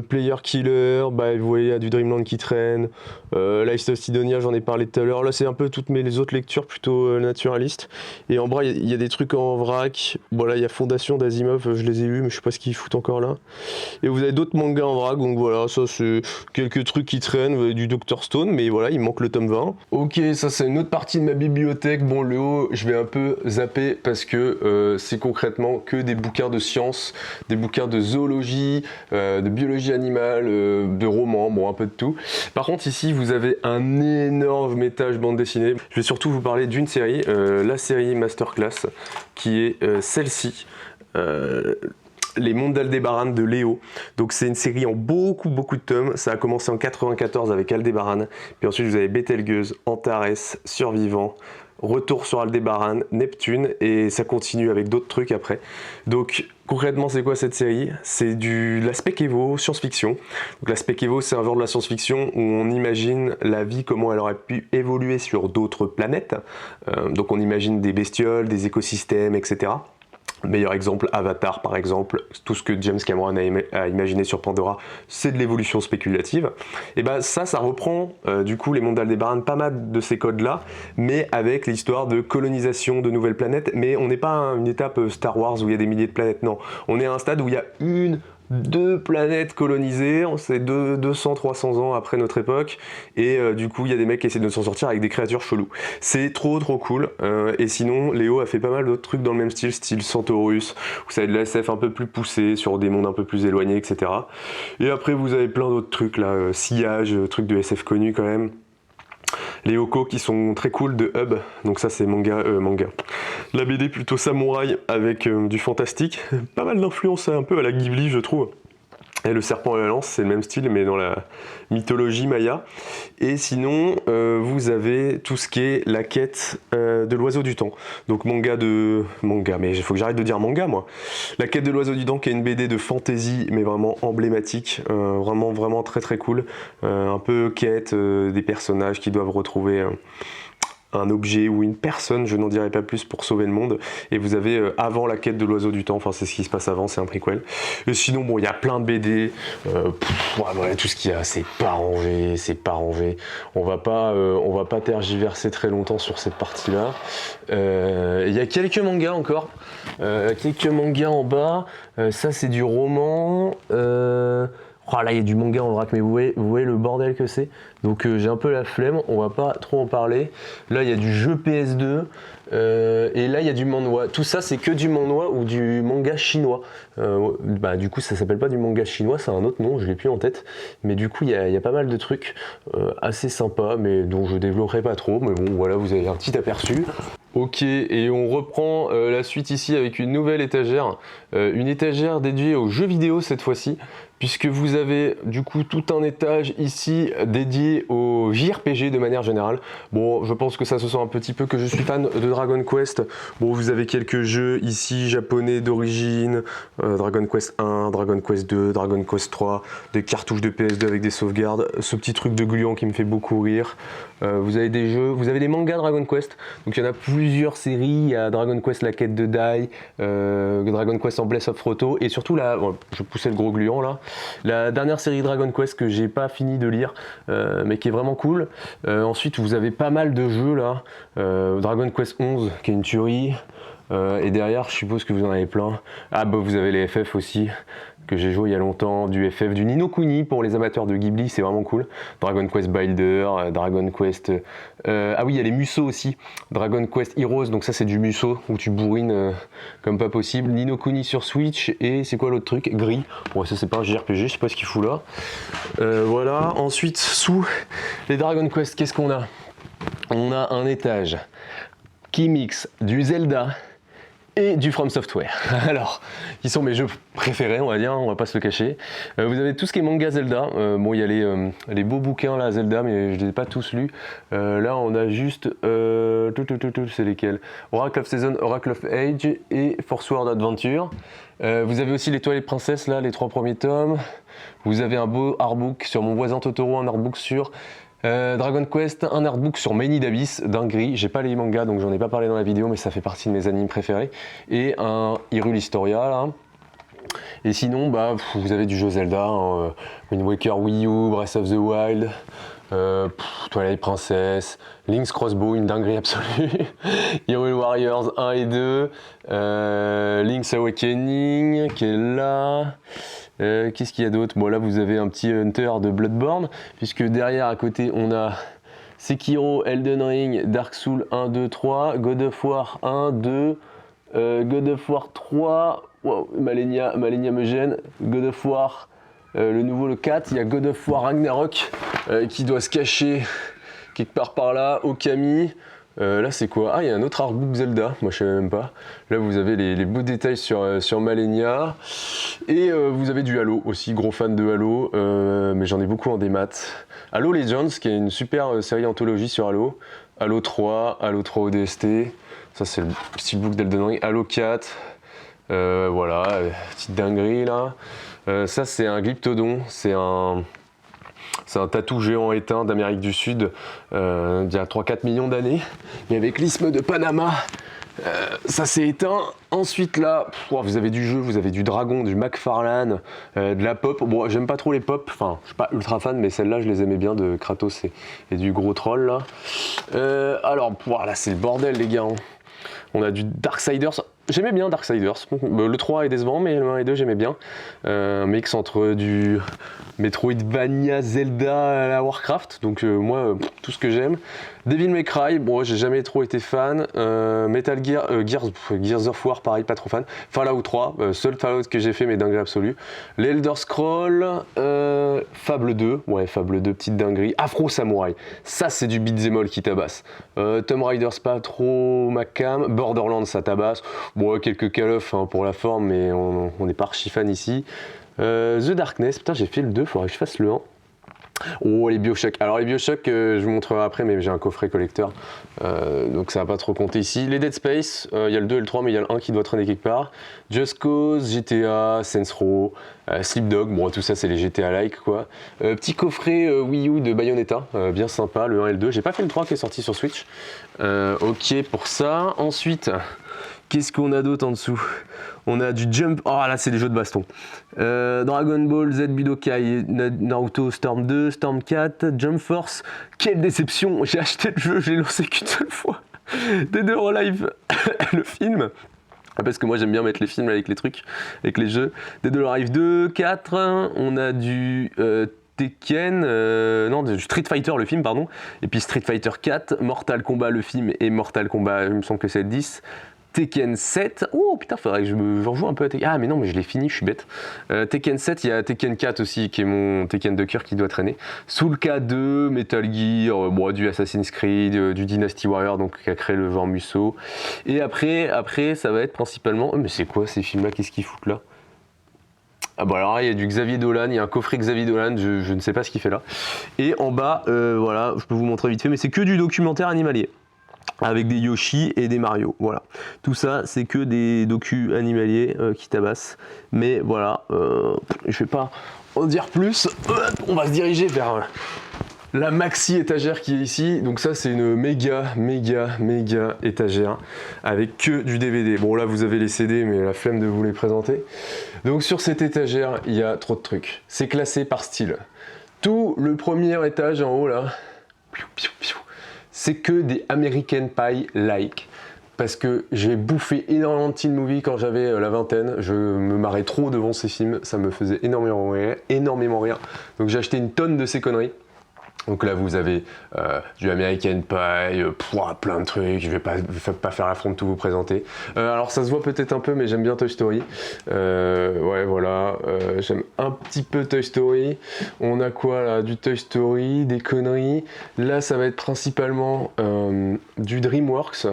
S1: Player Killer, bah, vous voyez il y a du Dreamland qui traîne. Life of Sidonia, j'en ai parlé tout à l'heure. Là c'est un peu toutes les autres lectures plutôt naturalistes. Et en bras il y a des trucs en vrac. Bon là il y a Fondation d'Asimov, je les ai lus mais je sais pas ce qu'ils foutent encore là. Et vous avez d'autres mangas en vrac, donc voilà, ça c'est quelques trucs qui traînent, vous avez du Dr Stone, mais voilà, il manque le tome 20. Ok, ça c'est une autre partie de ma bibliothèque. Bon, le haut, je vais un peu zapper parce que c'est concrètement que des bouquins de sciences, des bouquins de zoologie, de biologie animale, de romans, bon un peu de tout. Par contre ici vous avez un énorme étage bande dessinée. Je vais surtout vous parler d'une série, la série Masterclass, qui est celle-ci. Les Mondes d'Aldébaran de Léo. Donc c'est une série en beaucoup de tomes. Ça a commencé en 94 avec Aldébaran. Puis ensuite vous avez Betelgeuse, Antares, Survivant, Retour sur Aldébaran, Neptune, et ça continue avec d'autres trucs après. Donc concrètement c'est quoi cette série? C'est de la spec evo science-fiction. Donc la spec evo c'est un genre de la science-fiction où on imagine la vie, comment elle aurait pu évoluer sur d'autres planètes. Donc on imagine des bestioles, des écosystèmes, etc. Meilleur exemple, Avatar par exemple, tout ce que James Cameron a imaginé sur Pandora, c'est de l'évolution spéculative. Et ben ça reprend du coup les Mondes d'Aldébaran, pas mal de ces codes-là, mais avec l'histoire de colonisation de nouvelles planètes. Mais on n'est pas à une étape Star Wars où il y a des milliers de planètes, non. On est à un stade où il y a deux planètes colonisées, c'est 200-300 ans après notre époque, et du coup il y a des mecs qui essaient de s'en sortir avec des créatures cheloues. C'est trop cool, et sinon Léo a fait pas mal d'autres trucs dans le même style Centaurus, où ça a de la SF un peu plus poussée, sur des mondes un peu plus éloignés, etc. Et après vous avez plein d'autres trucs là, Sillage, trucs de SF connus quand même. Les Oko qui sont très cool de Hub, donc ça c'est manga. La BD plutôt samouraï avec du fantastique, pas mal d'influence un peu à la Ghibli je trouve. Et le serpent et la lance, c'est le même style, mais dans la mythologie maya. Et sinon, vous avez tout ce qui est la quête de l'oiseau du temps. Donc manga, mais il faut que j'arrête de dire manga, moi. La quête de l'oiseau du temps, qui est une BD de fantasy, mais vraiment emblématique. Vraiment très cool. Un peu quête des personnages qui doivent retrouver un objet ou une personne, je n'en dirai pas plus, pour sauver le monde. Et vous avez avant la quête de l'oiseau du temps, enfin c'est ce qui se passe avant, c'est un prequel. Et sinon bon, il y a plein de BD, ouais, tout ce qu'il y a, c'est pas rangé. On va pas tergiverser très longtemps sur cette partie-là. Il y a quelques mangas encore, quelques mangas en bas. Ça c'est du roman. Oh là il y a du manga en vrac, mais vous voyez le bordel que c'est. Donc j'ai un peu la flemme, on va pas trop en parler. Là il y a du jeu PS2, et là il y a du manhwa. Tout ça c'est que du manhwa ou du manga chinois. Du coup ça s'appelle pas du manga chinois, c'est un autre nom, je l'ai plus en tête. Mais du coup il y a pas mal de trucs assez sympas, mais dont je développerai pas trop. Mais bon voilà, vous avez un petit aperçu. Ok, et on reprend la suite ici avec une nouvelle étagère. Une étagère dédiée aux jeux vidéo cette fois-ci, puisque vous avez du coup tout un étage ici dédié aux JRPG de manière générale. Bon, je pense que ça se sent un petit peu que je suis fan de Dragon Quest. Bon, vous avez quelques jeux ici japonais d'origine, Dragon Quest 1, Dragon Quest 2, Dragon Quest 3, des cartouches de PS2 avec des sauvegardes, ce petit truc de gluant qui me fait beaucoup rire. Vous avez des jeux, vous avez des mangas Dragon Quest, donc il y en a plusieurs séries, il y a Dragon Quest la quête de Dai, Dragon Quest en Bless of Roto, et surtout là, bon, je poussais le gros gluant là, la dernière série Dragon Quest que j'ai pas fini de lire, mais qui est vraiment cool. Ensuite vous avez pas mal de jeux là, Dragon Quest 11 qui est une tuerie, et derrière je suppose que vous en avez plein. Ah bah vous avez les FF aussi, que j'ai joué il y a longtemps, du FF, du Ni no Kuni pour les amateurs de Ghibli, c'est vraiment cool. Dragon Quest Builder, Dragon Quest... ah oui, il y a les Muso aussi, Dragon Quest Heroes, donc ça c'est du Muso, où tu bourrines comme pas possible. Ni no Kuni sur Switch, et c'est quoi l'autre truc? Gris. Bon, ça c'est pas un JRPG, je sais pas ce qu'il fout là. Voilà, ensuite, sous les Dragon Quest, qu'est-ce qu'on a? On a un étage qui mixe du Zelda et du From Software. Alors, qui sont mes jeux préférés, on va dire, on va pas se le cacher. Vous avez tout ce qui est manga Zelda. Bon, il y a les beaux bouquins là, Zelda, mais je les ai pas tous lus. Là, on a juste... c'est lesquels? Oracle of Season, Oracle of Age et Force World Adventure. Vous avez aussi l'Étoile et Princesse, là, les 3 premiers tomes. Vous avez un beau artbook sur Mon voisin Totoro, un artbook sur... Dragon Quest, un artbook sur Many d'Abyss, dinguerie, j'ai pas les mangas donc j'en ai pas parlé dans la vidéo mais ça fait partie de mes animes préférés, et un Hyrule Historia là. Et sinon bah, vous avez du jeu Zelda, Wind Waker Wii U, Breath of the Wild, Twilight Princess, Link's Crossbow, une dinguerie absolue, Hyrule Warriors 1 et 2, Link's Awakening qui est là. Qu'est-ce qu'il y a d'autre? Bon là vous avez un petit Hunter de Bloodborne, puisque derrière à côté on a Sekiro, Elden Ring, Dark Souls 1, 2, 3, God of War 1, 2, God of War 3, wow, Malenia me gêne, God of War, le nouveau le 4, il y a God of War Ragnarok qui doit se cacher quelque part par là, Okami. Là c'est quoi? Ah, il y a un autre artbook Zelda, moi je savais même pas. Là vous avez les beaux détails sur Malenia. Et vous avez du Halo aussi, gros fan de Halo, mais j'en ai beaucoup en démat. Halo Legends, qui est une super série anthologie sur Halo. Halo 3, Halo 3 ODST, ça c'est le steelbook d'Elden Ring. Halo 4, voilà, petite dinguerie là. Ça c'est un Glyptodon, c'est un tatou géant éteint d'Amérique du Sud d'il y a 3-4 millions d'années. Mais avec l'isthme de Panama, ça s'est éteint. Ensuite là, vous avez du jeu, vous avez du dragon, du McFarlane, de la pop. Bon, j'aime pas trop les pop, enfin je suis pas ultra fan, mais celles-là je les aimais bien, de Kratos et du gros troll là. Alors, là c'est le bordel les gars. Hein. On a du Darksiders. J'aimais bien Darksiders. Le 3 est décevant, mais le 1 et 2 j'aimais bien. Un mix entre du Metroidvania, Zelda à la Warcraft. Donc moi, tout ce que j'aime. Devil May Cry, bon, j'ai jamais trop été fan. Metal Gear, Gears of War, pareil, pas trop fan. Fallout 3, seul Fallout que j'ai fait, mais dinguerie absolue. L'Elder Scroll, Fable 2, ouais, Fable 2, petite dinguerie. Afro Samurai, ça c'est du beat'em all qui tabasse. Tomb Raider, c'est pas trop ma cam. Borderlands, ça tabasse. Bon, quelques Call of hein, pour la forme, mais on n'est pas archi fan ici. The Darkness, putain, j'ai fait le 2, faudrait que je fasse le 1. Oh, les Bioshock. Alors, les Bioshock, je vous montrerai après, mais j'ai un coffret collector, donc ça va pas trop compter ici. Les Dead Space, il y a le 2 et le 3, mais il y a le 1 qui doit traîner quelque part. Just Cause, GTA, Saints Row, Sleep Dog, bon, tout ça, c'est les GTA-like, quoi. Petit coffret Wii U de Bayonetta, bien sympa, le 1 et le 2. J'ai pas fait le 3 qui est sorti sur Switch. Ok pour ça. Ensuite, qu'est-ce qu'on a d'autre en dessous? On a du Jump... Oh là c'est des jeux de baston. Dragon Ball Z Budokai, Naruto Storm 2, Storm 4, Jump Force. Quelle déception, j'ai acheté le jeu, je l'ai lancé qu'une seule fois. Dead or Alive, le film. Parce que moi j'aime bien mettre les films avec les trucs, avec les jeux. Dead or Alive 2, 4, on a du... Tekken, non, du Street Fighter le film pardon, et puis Street Fighter 4, Mortal Kombat le film et Mortal Kombat, il me semble que c'est le 10, Tekken 7, oh putain faudrait que je rejoue un peu à Tekken, ah mais non mais je l'ai fini, je suis bête. Tekken 7, il y a Tekken 4 aussi qui est mon Tekken de cœur qui doit traîner, Soulka 2, Metal Gear, bon, du Assassin's Creed, du Dynasty Warrior donc qui a créé le genre Musso, et après ça va être principalement, oh, mais c'est quoi ces films là, qu'est-ce qu'ils foutent là? Ah bon alors là, il y a du Xavier Dolan, il y a un coffret Xavier Dolan, je ne sais pas ce qu'il fait là. Et en bas, voilà, je peux vous montrer vite fait, mais c'est que du documentaire animalier. Avec des Yoshi et des Mario, voilà. Tout ça, c'est que des docus animaliers qui tabassent. Mais voilà, je vais pas en dire plus. On va se diriger vers la maxi étagère qui est ici. Donc ça, c'est une méga étagère avec que du DVD. Bon là, vous avez les CD, mais la flemme de vous les présenter. Donc sur cette étagère, il y a trop de trucs. C'est classé par style. Tout le premier étage en haut là, c'est que des American Pie like. parce que j'ai bouffé énormément de teen movie quand j'avais la vingtaine. Je me marrais trop devant ces films, ça me faisait énormément rire, énormément rire. Donc j'ai acheté une tonne de ces conneries. Donc là vous avez du American Pie, plein de trucs, je vais pas faire l'affront de tout vous présenter. Alors ça se voit peut-être un peu mais j'aime bien Toy Story. Ouais voilà, j'aime un petit peu Toy Story. On a quoi là? Du Toy Story, des conneries. Là ça va être principalement du DreamWorks.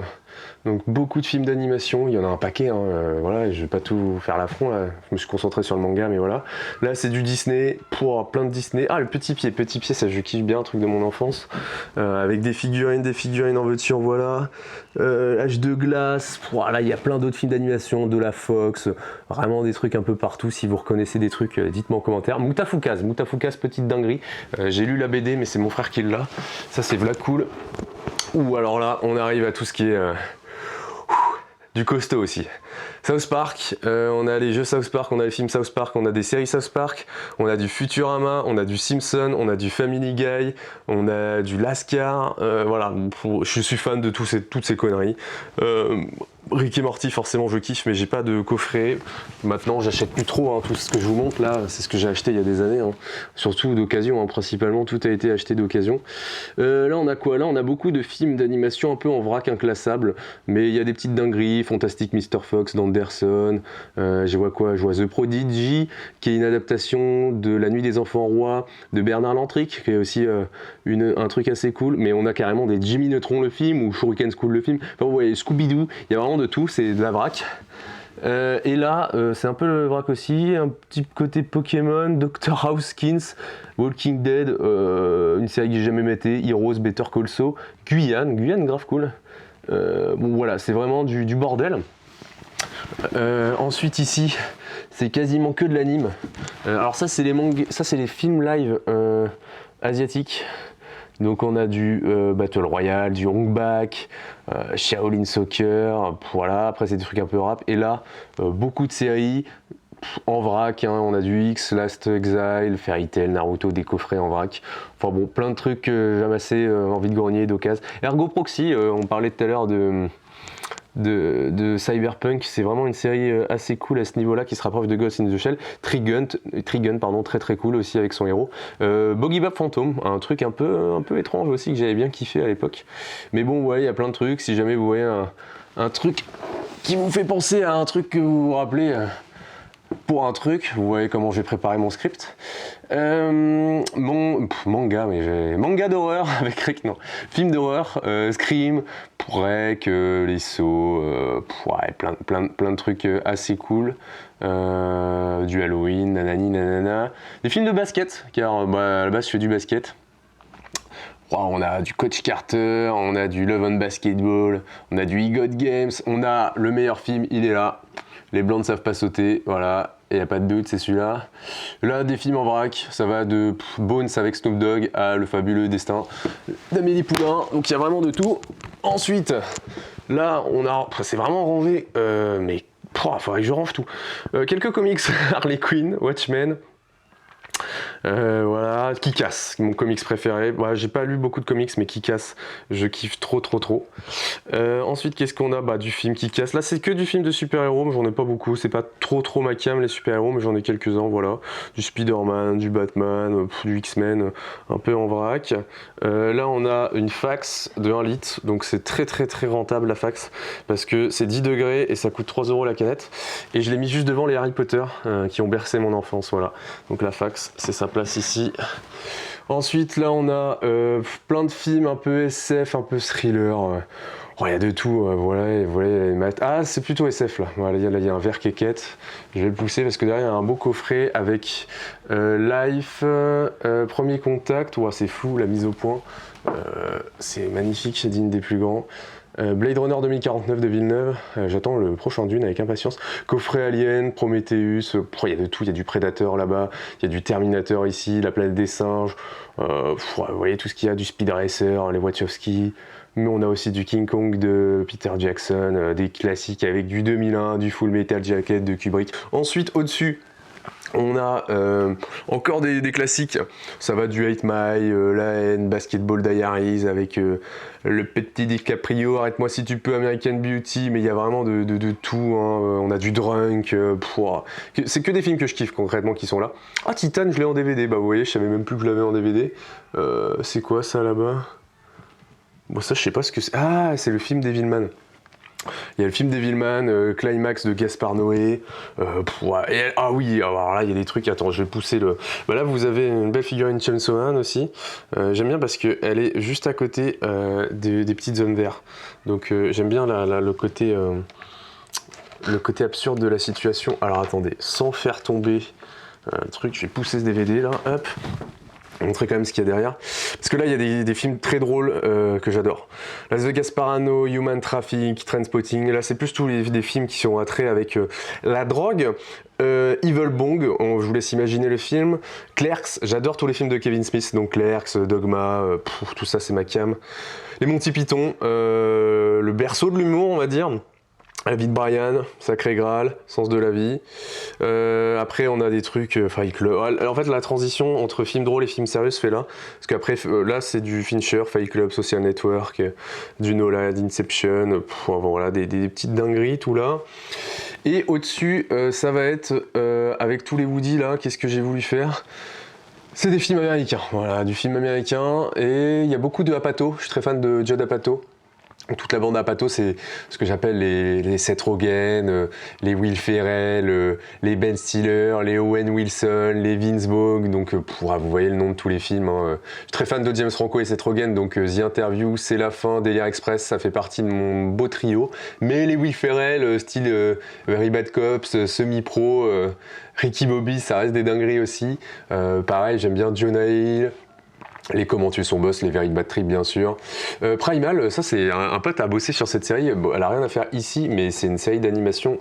S1: Donc beaucoup de films d'animation, il y en a un paquet, hein, voilà, je vais pas tout faire l'affront là, je me suis concentré sur le manga mais voilà. Là c'est du Disney, pour plein de Disney. Ah le Petit Pied, ça je kiffe bien, un truc de mon enfance. Avec des figurines en veux-tu en voilà. L'Âge de glace, là il y a plein d'autres films d'animation, de la Fox, vraiment des trucs un peu partout, si vous reconnaissez des trucs, dites-moi en commentaire. Moutafoukaz, petite dinguerie, j'ai lu la BD mais c'est mon frère qui l'a, ça c'est v'là cool. Ou alors là on arrive à tout ce qui est... du costaud aussi. South Park, on a les jeux South Park, on a les films South Park, on a des séries South Park, on a du Futurama, on a du Simpson, on a du Family Guy, on a du Lascar, voilà, je suis fan de toutes ces conneries. Rick et Morty forcément je kiffe mais j'ai pas de coffret, maintenant j'achète plus trop, hein. Tout ce que je vous montre là c'est ce que j'ai acheté il y a des années, hein. Surtout d'occasion, hein. Principalement tout a été acheté d'occasion. Là on a quoi? Là on a beaucoup de films d'animation un peu en vrac inclassable, mais il y a des petites dingueries, Fantastic Mr. Fox d'Anderson, je vois The Prodigy qui est une adaptation de La Nuit des Enfants Rois de Bernard Lantric, qui est aussi un truc assez cool, mais on a carrément des Jimmy Neutron le film ou Shuriken School le film, enfin vous voyez Scooby-Doo, il y a vraiment de tout, c'est de la vrac. Et là, c'est un peu le vrac aussi, un petit côté Pokémon, Dr. Houseskins, Walking Dead, une série que j'ai jamais maté, Heroes, Better Call Saul, Guyane grave cool. Bon voilà, c'est vraiment du bordel. Ensuite ici, c'est quasiment que de l'anime. Alors ça c'est les films live asiatiques. Donc on a du Battle Royale, du Hong Bak, Shaolin Soccer, voilà, après c'est des trucs un peu rap. Et là, beaucoup de séries en vrac, hein, on a du X, Last Exile, Fairy Tail, Naruto, des coffrets en vrac. Enfin bon, plein de trucs que j'ai amassé envie de grogner, d'occasion. Ergo Proxy, on parlait tout à l'heure de Cyberpunk, c'est vraiment une série assez cool à ce niveau-là qui se rapproche de Ghost in the Shell. Trigun, très cool aussi avec son héros. Boogie Bop Phantom, un truc un peu étrange aussi que j'avais bien kiffé à l'époque. Mais bon, ouais, il y a plein de trucs. Si jamais vous voyez un truc qui vous fait penser à un truc que vous vous rappelez pour un truc, vous voyez comment j'ai préparé mon script. Manga d'horreur avec Rick, non. Film d'horreur, Scream, Rec, Les Sceaux, ouais, plein de trucs assez cool. Du Halloween, nanani nanana. Des films de basket, car à la base je fais du basket. On a du Coach Carter, on a du Love on Basketball, on a du E-God Games, on a le meilleur film, il est là. Les blancs ne savent pas sauter, voilà, il n'y a pas de doute, c'est celui-là. Là, des films en vrac, ça va de Bones avec Snoop Dogg à Le Fabuleux Destin d'Amélie Poulain, donc il y a vraiment de tout. Ensuite, là, c'est vraiment rangé, mais il faudrait que je range tout. Quelques comics, Harley Quinn, Watchmen. Voilà, Kick-Ass, mon comics préféré. Voilà, j'ai pas lu beaucoup de comics, mais Kick-Ass, je kiffe trop. Ensuite, qu'est-ce qu'on a? Du film Kick-Ass. Là, c'est que du film de super-héros, mais j'en ai pas beaucoup. C'est pas trop ma cam, les super-héros, mais j'en ai quelques-uns, voilà. Du Spider-Man, du Batman, du X-Men, un peu en vrac. Là, on a une fax de 1 litre, donc c'est très rentable la fax, parce que c'est 10 degrés et ça coûte 3 € la canette. Et je l'ai mis juste devant les Harry Potter, qui ont bercé mon enfance, voilà. Donc la fax, c'est sa place ici. Ensuite là on a plein de films un peu SF, un peu thriller, il y a de tout, voilà les maths. Ah c'est plutôt SF là, voilà, il y a un verre quéquette, je vais le pousser parce que derrière il y a un beau coffret avec Life, Premier Contact, c'est fou la mise au point, c'est magnifique, c'est digne des plus grands. Blade Runner 2049 de Villeneuve, j'attends le prochain Dune avec impatience. Coffret Alien, Prometheus, il y a de tout, il y a du Predator là-bas, il y a du Terminator ici, la planète des singes, vous voyez tout ce qu'il y a, du Speed Racer, les Wachowski, mais on a aussi du King Kong de Peter Jackson, des classiques avec du 2001, du Full Metal Jacket de Kubrick. Ensuite au-dessus, On a encore des classiques, ça va du 8 Mile, La haine, Basketball Diaries avec le petit DiCaprio, Arrête-moi si tu peux, American Beauty, mais il y a vraiment de tout, hein. On a du Drunk, c'est que des films que je kiffe concrètement qui sont là. Ah, Titan, je l'ai en DVD, bah vous voyez, je savais même plus que je l'avais en DVD. C'est quoi ça là-bas? Bon, ça je sais pas ce que c'est. Ah, c'est le film Devilman. Il y a le film Devilman, Climax de Gaspard Noé. Ah oui, alors là il y a des trucs. Attends, je vais pousser le. Bah là vous avez une belle figurine Chainsaw Man aussi. J'aime bien parce qu'elle est juste à côté des petites zones vertes. Donc j'aime bien le côté absurde de la situation. Alors attendez, sans faire tomber le truc, je vais pousser ce DVD là. Hop. Montrer quand même ce qu'il y a derrière, parce que là il y a des films très drôles que j'adore. Las Vegas Parano, Human Traffic, Trainspotting, là c'est plus tous des films qui sont à trait avec la drogue. Evil Bong, je vous laisse imaginer le film. Clerks, j'adore tous les films de Kevin Smith, donc Clerks, Dogma, tout ça c'est ma cam. Les Monty Python, le berceau de l'humour on va dire. La vie de Brian, Sacré Graal, Sens de la vie. Après, on a des trucs Fight Club. En fait, la transition entre film drôle et film sérieux se fait là. Parce qu'après, là, c'est du Fincher, Fight Club, Social Network, du Nolan, Inception. Voilà, des petites dingueries, tout là. Et au-dessus, ça va être, avec tous les Woody là, qu'est-ce que j'ai voulu faire? C'est des films américains. Voilà, du film américain. Et il y a beaucoup de Apatow. Je suis très fan de Judd Apatow. Toute la bande Apatow, c'est ce que j'appelle les Seth Rogen, les Will Ferrell, les Ben Stiller, les Owen Wilson, les Vince Vaughn, donc vous voyez le nom de tous les films. Hein. Je suis très fan de James Franco et Seth Rogen, donc The Interview, C'est la fin, Délire Express, ça fait partie de mon beau trio. Mais les Will Ferrell, style Very Bad Cops, Semi-Pro, Ricky Bobby, ça reste des dingueries aussi. Pareil, j'aime bien Jonah Hill. Les Comment tuer son boss, les Very Bad Trip bien sûr. Primal, ça c'est un pote à bosser sur cette série. Bon, elle a rien à faire ici, mais c'est une série d'animation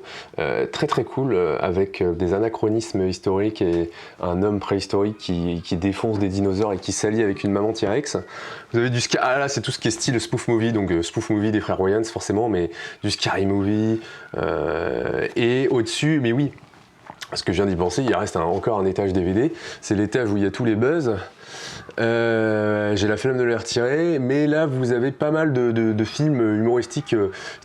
S1: très très cool avec des anachronismes historiques et un homme préhistorique qui défonce des dinosaures et qui s'allie avec une maman T-Rex. Vous avez du ah là c'est tout ce qui est style spoof movie, donc spoof movie des frères Wayans forcément, mais du scary movie et au-dessus, mais oui. Parce que je viens d'y penser, il reste encore un étage DVD. C'est l'étage où il y a tous les buzz. J'ai la flemme de les retirer, mais là vous avez pas mal de films humoristiques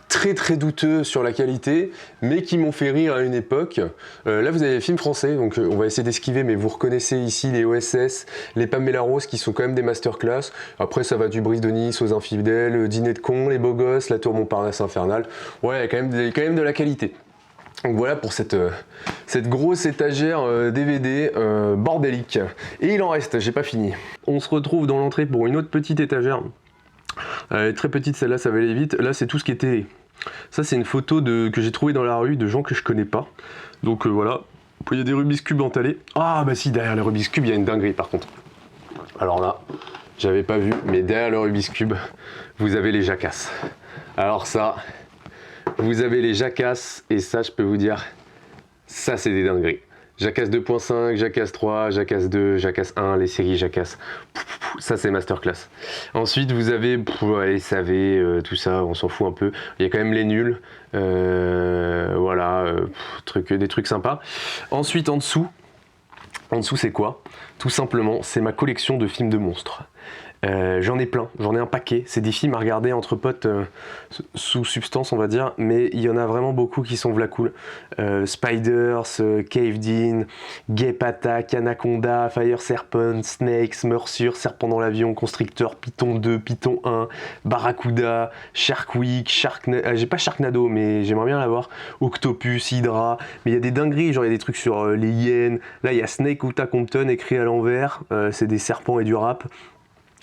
S1: très très douteux sur la qualité, mais qui m'ont fait rire à une époque. Là vous avez les films français, donc on va essayer d'esquiver, mais vous reconnaissez ici les OSS, les Pamela Rose qui sont quand même des masterclass. Après ça va du Brise de Nice aux Infidèles, Dîner de cons, Les Beaux Gosses, La Tour Montparnasse Infernale. Ouais, il y a quand même de la qualité. Donc voilà pour cette grosse étagère DVD bordélique. Et il en reste, j'ai pas fini. On se retrouve dans l'entrée pour une autre petite étagère. Elle est très petite celle-là, ça va aller vite. Là c'est tout ce qui est télé. Ça c'est une photo que j'ai trouvée dans la rue de gens que je connais pas. Donc voilà. Il y a des Rubik's Cube entalés. Ah bah si, derrière les Rubik's Cube il y a une dinguerie par contre. Alors là, j'avais pas vu, mais derrière le Rubik's Cube, vous avez les jacasses. Alors ça... Vous avez les Jackass, et ça, je peux vous dire, ça, c'est des dingueries. Jackass 2.5, Jackass 3, Jackass 2, Jackass 1, les séries Jackass. Ça, c'est masterclass. Ensuite, vous avez les SAV, tout ça, on s'en fout un peu. Il y a quand même les nuls. Voilà, des trucs sympas. Ensuite, en dessous, c'est quoi? Tout simplement, c'est ma collection de films de monstres. J'en ai plein, j'en ai un paquet, c'est des films à regarder entre potes sous substance on va dire, mais il y en a vraiment beaucoup qui sont v'là cool. Spiders, Caved In, Gape Attack, Anaconda, Fire Serpent, Snakes, Morsure, Serpent dans l'avion, Constrictor, Python 2, Python 1, Barracuda, Shark Week, j'ai pas Sharknado mais j'aimerais bien l'avoir, Octopus, Hydra, mais il y a des dingueries, genre il y a des trucs sur les hyènes, là il y a Snake Uta Compton écrit à l'envers, c'est des serpents et du rap.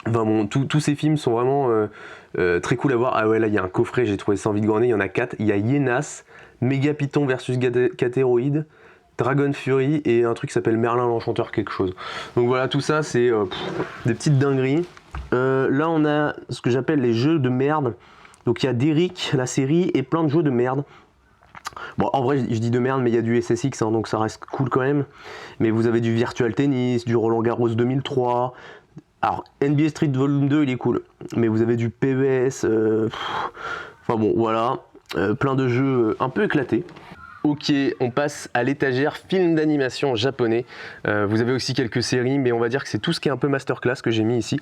S1: Enfin bon, tous ces films sont vraiment très cool à voir. Ah ouais, là il y a un coffret, j'ai trouvé ça envie de gronder, il y en a 4. Il y a Yenas, Méga Python versus Catéroïde, Dragon Fury et un truc qui s'appelle Merlin l'Enchanteur quelque chose. Donc voilà, tout ça c'est des petites dingueries. Là on a ce que j'appelle les jeux de merde. Donc il y a Derrick, la série, et plein de jeux de merde. Bon, en vrai, je dis de merde, mais il y a du SSX, hein, donc ça reste cool quand même. Mais vous avez du Virtual Tennis, du Roland Garros 2003... Alors, NBA Street Volume 2, il est cool, mais vous avez du PES, enfin bon, voilà, plein de jeux un peu éclatés. Ok, on passe à l'étagère film d'animation japonais. Vous avez aussi quelques séries, mais on va dire que c'est tout ce qui est un peu masterclass que j'ai mis ici.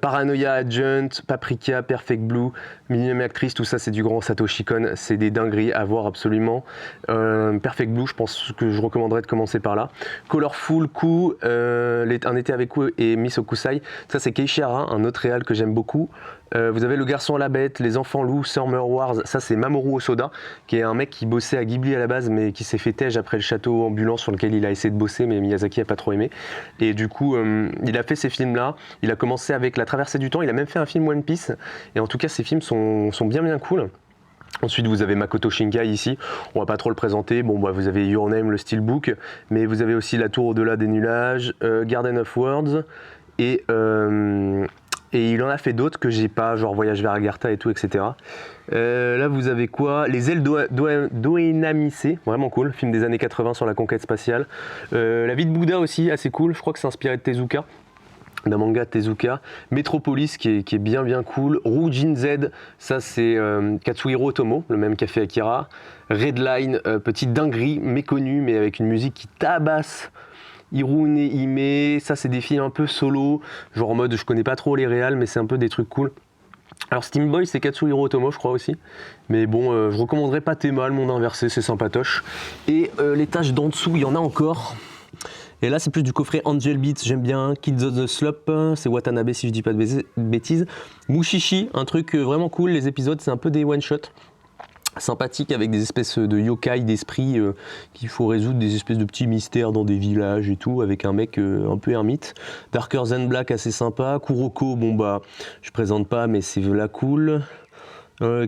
S1: Paranoia Agent, Paprika, Perfect Blue, Millennium Actress, tout ça c'est du grand Satoshi Kon, c'est des dingueries à voir absolument. Perfect Blue, je pense que je recommanderais de commencer par là. Colorful, Ku, Un été avec Ku et Miss Okusai, ça c'est Keishara, un autre réal que j'aime beaucoup. Vous avez Le Garçon à la Bête, Les Enfants Loups, Summer Wars, ça c'est Mamoru Hosoda, qui est un mec qui bossait à Ghibli à la base, mais qui s'est fait tège après le château ambulant sur lequel il a essayé de bosser, mais Miyazaki a pas trop aimé. Et du coup, il a fait ces films-là, il a commencé avec La Traversée du Temps, il a même fait un film One Piece, et en tout cas ces films sont bien cool. Ensuite, vous avez Makoto Shinkai ici, on va pas trop le présenter. Bon, bah, vous avez Your Name, le Steelbook, mais vous avez aussi La Tour au-delà des nuages, Garden of Words, et il en a fait d'autres que j'ai pas, genre Voyage vers Agartha et tout, etc. Là, vous avez quoi? Les ailes d'Oenamisé, vraiment cool, film des années 80 sur la conquête spatiale. La vie de Bouddha aussi, assez cool, je crois que c'est inspiré de Tezuka. D'un manga de Tezuka, Metropolis qui est bien cool, Roujin Z, ça c'est Katsuhiro Otomo, le même qui a fait Akira, Redline, petite dinguerie méconnue mais avec une musique qui tabasse, Hirune Hime, ça c'est des films un peu solo, genre en mode je connais pas trop les réals mais c'est un peu des trucs cool. Alors Steam Boy c'est Katsuhiro Otomo je crois aussi, mais bon je recommanderais pas Théma, le monde inversé, c'est sympatoche. Et les tâches d'en dessous, il y en a encore. Et là, c'est plus du coffret Angel Beats, j'aime bien. Kids of the Slop, c'est Watanabe si je dis pas de bêtises. Mushishi, un truc vraiment cool. Les épisodes, c'est un peu des one-shots sympathiques avec des espèces de yokai, d'esprits qu'il faut résoudre, des espèces de petits mystères dans des villages et tout, avec un mec un peu ermite. Darker Than Black, assez sympa. Kuroko, bon bah, je présente pas, mais c'est là cool.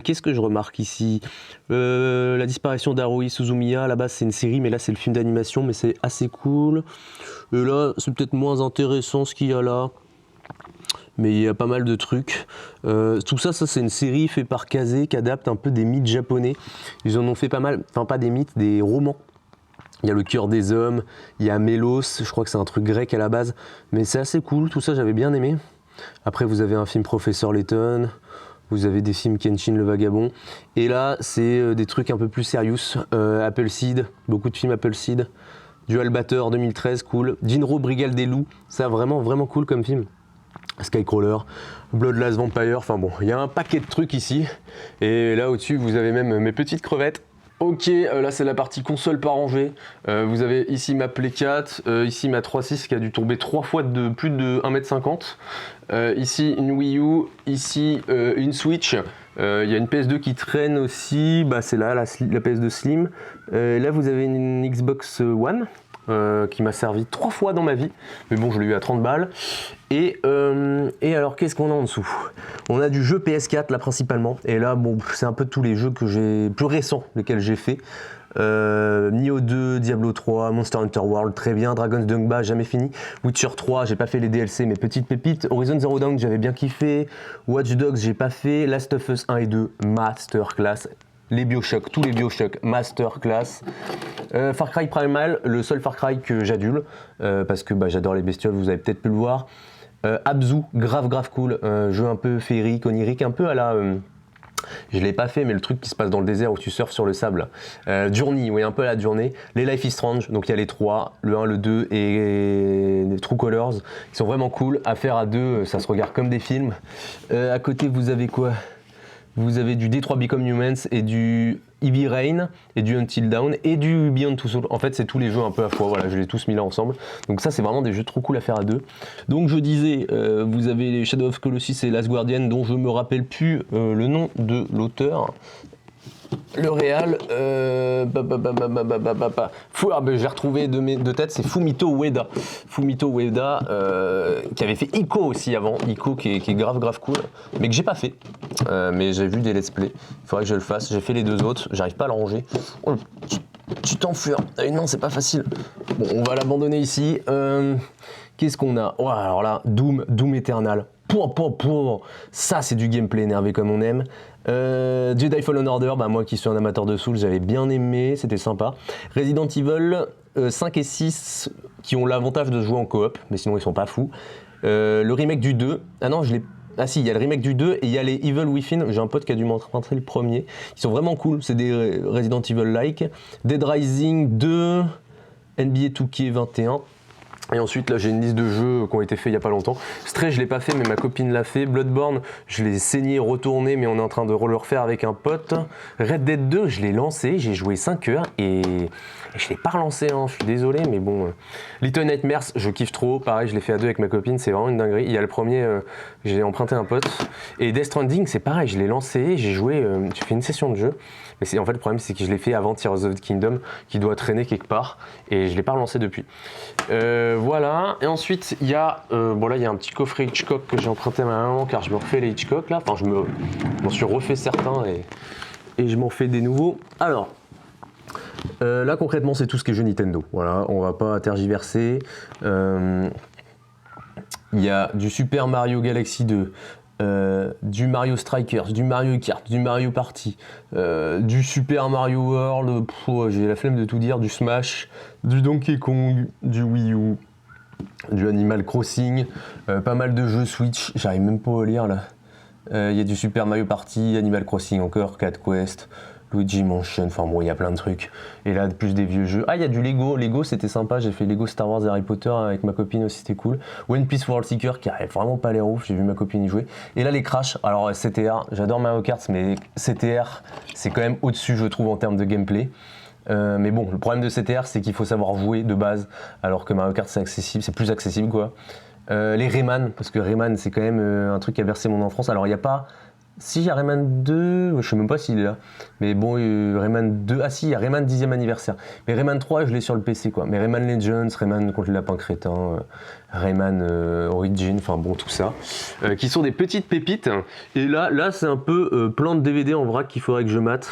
S1: Qu'est-ce que je remarque ici? La disparition d'Haruhi Suzumiya, à la base c'est une série, mais là c'est le film d'animation, mais c'est assez cool. Et là c'est peut-être moins intéressant ce qu'il y a là, mais il y a pas mal de trucs. Tout ça c'est une série faite par Kazé qui adapte un peu des mythes japonais. Ils en ont fait pas mal, enfin pas des mythes, des romans. Il y a Le Cœur des Hommes, il y a Mélos, je crois que c'est un truc grec à la base, mais c'est assez cool, tout ça j'avais bien aimé. Après vous avez un film Professeur Layton. Vous avez des films Kenshin le Vagabond. Et là, c'est des trucs un peu plus sérieux. Appleseed, beaucoup de films Appleseed. Dual Batter 2013, cool. Jinro Brigale des Loups, ça vraiment cool comme film. Skycrawler, Bloodlust Vampire, enfin bon, il y a un paquet de trucs ici. Et là au-dessus, vous avez même mes petites crevettes. Ok, là c'est la partie console pas rangée. Vous avez ici ma Play 4, ici ma 3.6 qui a dû tomber 3 fois de plus de 1m50. Ici une Wii U, ici une Switch. Il y a une PS2 qui traîne aussi, bah, c'est là la PS2 Slim. Là vous avez une Xbox One. Qui m'a servi 3 fois dans ma vie, mais bon je l'ai eu à 30 balles. Et alors qu'est-ce qu'on a en dessous? On a du jeu PS4 là principalement, et là bon c'est un peu tous les jeux que j'ai plus récents lesquels j'ai fait. Nioh 2, Diablo 3, Monster Hunter World, très bien, Dragon's Dogma, jamais fini, Witcher 3, j'ai pas fait les DLC mais petite pépite, Horizon Zero Dawn j'avais bien kiffé, Watch Dogs j'ai pas fait, Last of Us 1 et 2, masterclass. Les Bioshock, tous les Bioshock, masterclass. Far Cry Primal, le seul Far Cry que j'adule, parce que bah, j'adore les bestioles, vous avez peut-être pu le voir. Abzu, grave cool, jeu un peu féerique, onirique, un peu à la... je l'ai pas fait, mais le truc qui se passe dans le désert où tu surfes sur le sable. Journey, oui, un peu à la Journey. Les Life is Strange, donc il y a les 3, le 1, le 2 et les True Colors, qui sont vraiment cool. À faire à deux, ça se regarde comme des films. À côté, vous avez quoi? Vous avez du Detroit Become Humans et du Heavy Rain et du Until Dawn et du Beyond Two Souls. En fait, c'est tous les jeux un peu à fois. Voilà, je les ai tous mis là ensemble. Donc ça, c'est vraiment des jeux trop cool à faire à deux. Donc je disais, vous avez les Shadow of Colossus et Last Guardian, dont je me rappelle plus le nom de l'auteur. Le réal, j'ai retrouvé de tête, c'est Fumito Ueda. Fumito Ueda, qui avait fait Ico aussi avant, Ico qui est grave cool, mais que j'ai pas fait. Mais j'ai vu des let's play, il faudrait que je le fasse. J'ai fait les deux autres, j'arrive pas à le ranger. Oh, tu t'enfuis. Non, c'est pas facile. Bon, on va l'abandonner ici. Qu'est-ce qu'on a? Oh, alors là, Doom Eternal. Ça, c'est du gameplay énervé comme on aime. Jedi Fallen Order, bah moi qui suis un amateur de Souls, j'avais bien aimé, c'était sympa. Resident Evil 5 et 6 qui ont l'avantage de jouer en coop, mais sinon ils sont pas fous. Le remake du 2, ah non, je l'ai
S2: Ah si, il y a le remake du 2 et il y a les Evil Within. J'ai un pote qui a dû m'emprunter le premier. Ils sont vraiment cool, c'est des Resident Evil-like. Dead Rising 2, NBA 2K21. Et ensuite, là, j'ai une liste de jeux qui ont été faits il n'y a pas longtemps. Stray, je l'ai pas fait, mais ma copine l'a fait. Bloodborne, je l'ai saigné, retourné, mais on est en train de le refaire avec un pote. Red Dead 2, je l'ai lancé, j'ai joué 5 heures et je l'ai pas relancé, hein, je suis désolé, mais bon. Little Nightmares, je kiffe trop. Pareil, je l'ai fait à deux avec ma copine, c'est vraiment une dinguerie. Il y a le premier, j'ai emprunté un pote. Et Death Stranding, c'est pareil, je l'ai lancé, j'ai joué, j'ai fait une session de jeu. Mais en fait, le problème, c'est que je l'ai fait avant Tears of the Kingdom, qui doit traîner quelque part, et je l'ai pas relancé depuis. Voilà, et ensuite il y a bon là il y a un petit coffret Hitchcock que j'ai emprunté à ma maman car je me refais les Hitchcock là, enfin je m'en suis refait certains et je m'en fais des nouveaux. Alors là concrètement c'est tout ce qui est jeu Nintendo, voilà, on va pas tergiverser. Il y a du Super Mario Galaxy 2, du Mario Strikers, du Mario Kart, du Mario Party, du Super Mario World, j'ai la flemme de tout dire, du Smash, du Donkey Kong, du Wii U, du Animal Crossing, pas mal de jeux Switch, j'arrive même pas à lire là. Il y a du Super Mario Party, Animal Crossing encore, Cat Quest, Luigi Mansion, enfin bon, il y a plein de trucs. Et là, plus des vieux jeux. Ah, il y a du Lego. Lego, c'était sympa. J'ai fait Lego Star Wars et Harry Potter avec ma copine aussi, c'était cool. One Piece World Seeker, qui arrive vraiment pas l'air ouf. J'ai vu ma copine y jouer. Et là, les Crash. Alors, CTR, j'adore Mario Kart, mais CTR, c'est quand même au-dessus, je trouve, en termes de gameplay. Mais bon, le problème de CTR, c'est qu'il faut savoir jouer de base, alors que Mario Kart, c'est accessible, c'est plus accessible, quoi. Les Rayman, parce que Rayman, c'est quand même un truc qui a bercé mon enfance. Alors, il n'y a pas. Si, il y a Rayman 2, je sais même pas s'il est là. Mais bon, Rayman 2, ah si, il y a Rayman 10e anniversaire. Mais Rayman 3, je l'ai sur le PC, quoi. Mais Rayman Legends, Rayman contre le lapin crétin, Rayman Origin, enfin bon, tout ça. Qui sont des petites pépites. Et là c'est un peu plein de DVD en vrac qu'il faudrait que je mate.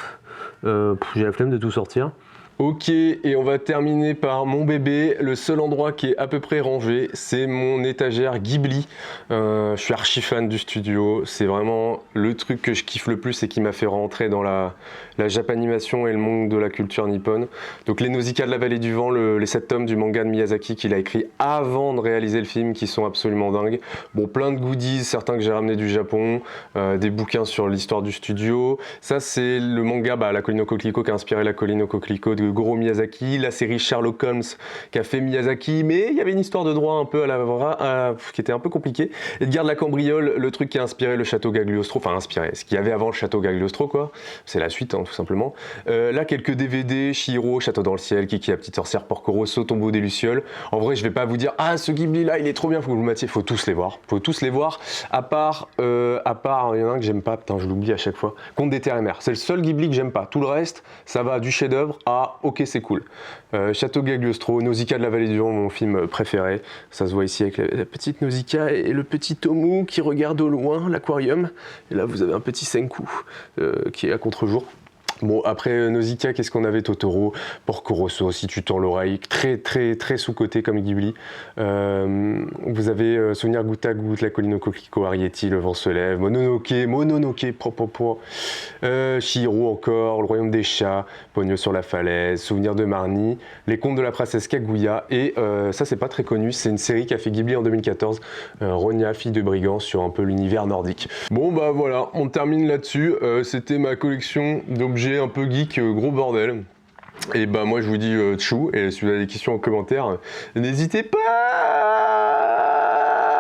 S2: J'ai la flemme de tout sortir.
S1: Ok, et on va terminer par mon bébé. Le seul endroit qui est à peu près rangé, c'est mon étagère Ghibli. Je suis archi fan du studio. C'est vraiment le truc que je kiffe le plus et qui m'a fait rentrer dans la japanimation et le monde de la culture nippone. Donc les Nausicaa de la vallée du vent, les 7 tomes du manga de Miyazaki qu'il a écrit avant de réaliser le film, qui sont absolument dingues. Bon, plein de goodies, certains que j'ai ramenés du Japon, des bouquins sur l'histoire du studio. Ça, c'est le manga, La Colline au Coquelicot, qui a inspiré La Colline au Coquelicot de Goro Miyazaki, la série Sherlock Holmes qu'a fait Miyazaki, mais il y avait une histoire de droit un peu qui était un peu compliquée. Edgar de la Cambriole, le truc qui a inspiré le château Gagliostro, enfin inspiré, ce qu'il y avait avant le château Gagliostro, quoi. C'est la suite, hein, tout simplement. Là, quelques DVD, Chihiro, Château dans le ciel, Kiki la petite sorcière, Porco Rosso, Tombeau des Lucioles. En vrai, je vais pas vous dire, ah, ce Ghibli là, il est trop bien, faut que vous le matiez. Faut tous les voir. Faut tous les voir. À part, il y en a un que j'aime pas, putain, je l'oublie à chaque fois. Conte des terres et mers. C'est le seul Ghibli que j'aime pas. Tout le reste, ça va du chef-d'œuvre à ok, c'est cool. Château Gagliostro, Nausicaa de la vallée du vent, mon film préféré. Ça se voit ici avec la petite Nausicaa et le petit Tomu qui regarde au loin l'aquarium. Et là, vous avez un petit Senku qui est à contre-jour. Bon, après Nausicaa, qu'est-ce qu'on avait? Totoro, Porco Rosso, Si tu tends l'oreille, très très très sous-côté comme Ghibli. Vous avez Souvenir goutte à goutte, La Colline au Coquelicot, Arrietty, Le vent se lève, Mononoke, propre. Chihiro encore, Le Royaume des chats, Pogno sur la falaise, Souvenir de Marnie, Les contes de la princesse Kaguya, et ça c'est pas très connu, c'est une série qu'a fait Ghibli en 2014, Ronia, fille de brigand, sur un peu l'univers nordique. Bon bah voilà, on termine là-dessus, c'était ma collection d'objets un peu geek, gros bordel. Et bah moi je vous dis tchou, et si vous avez des questions en commentaire, n'hésitez pas.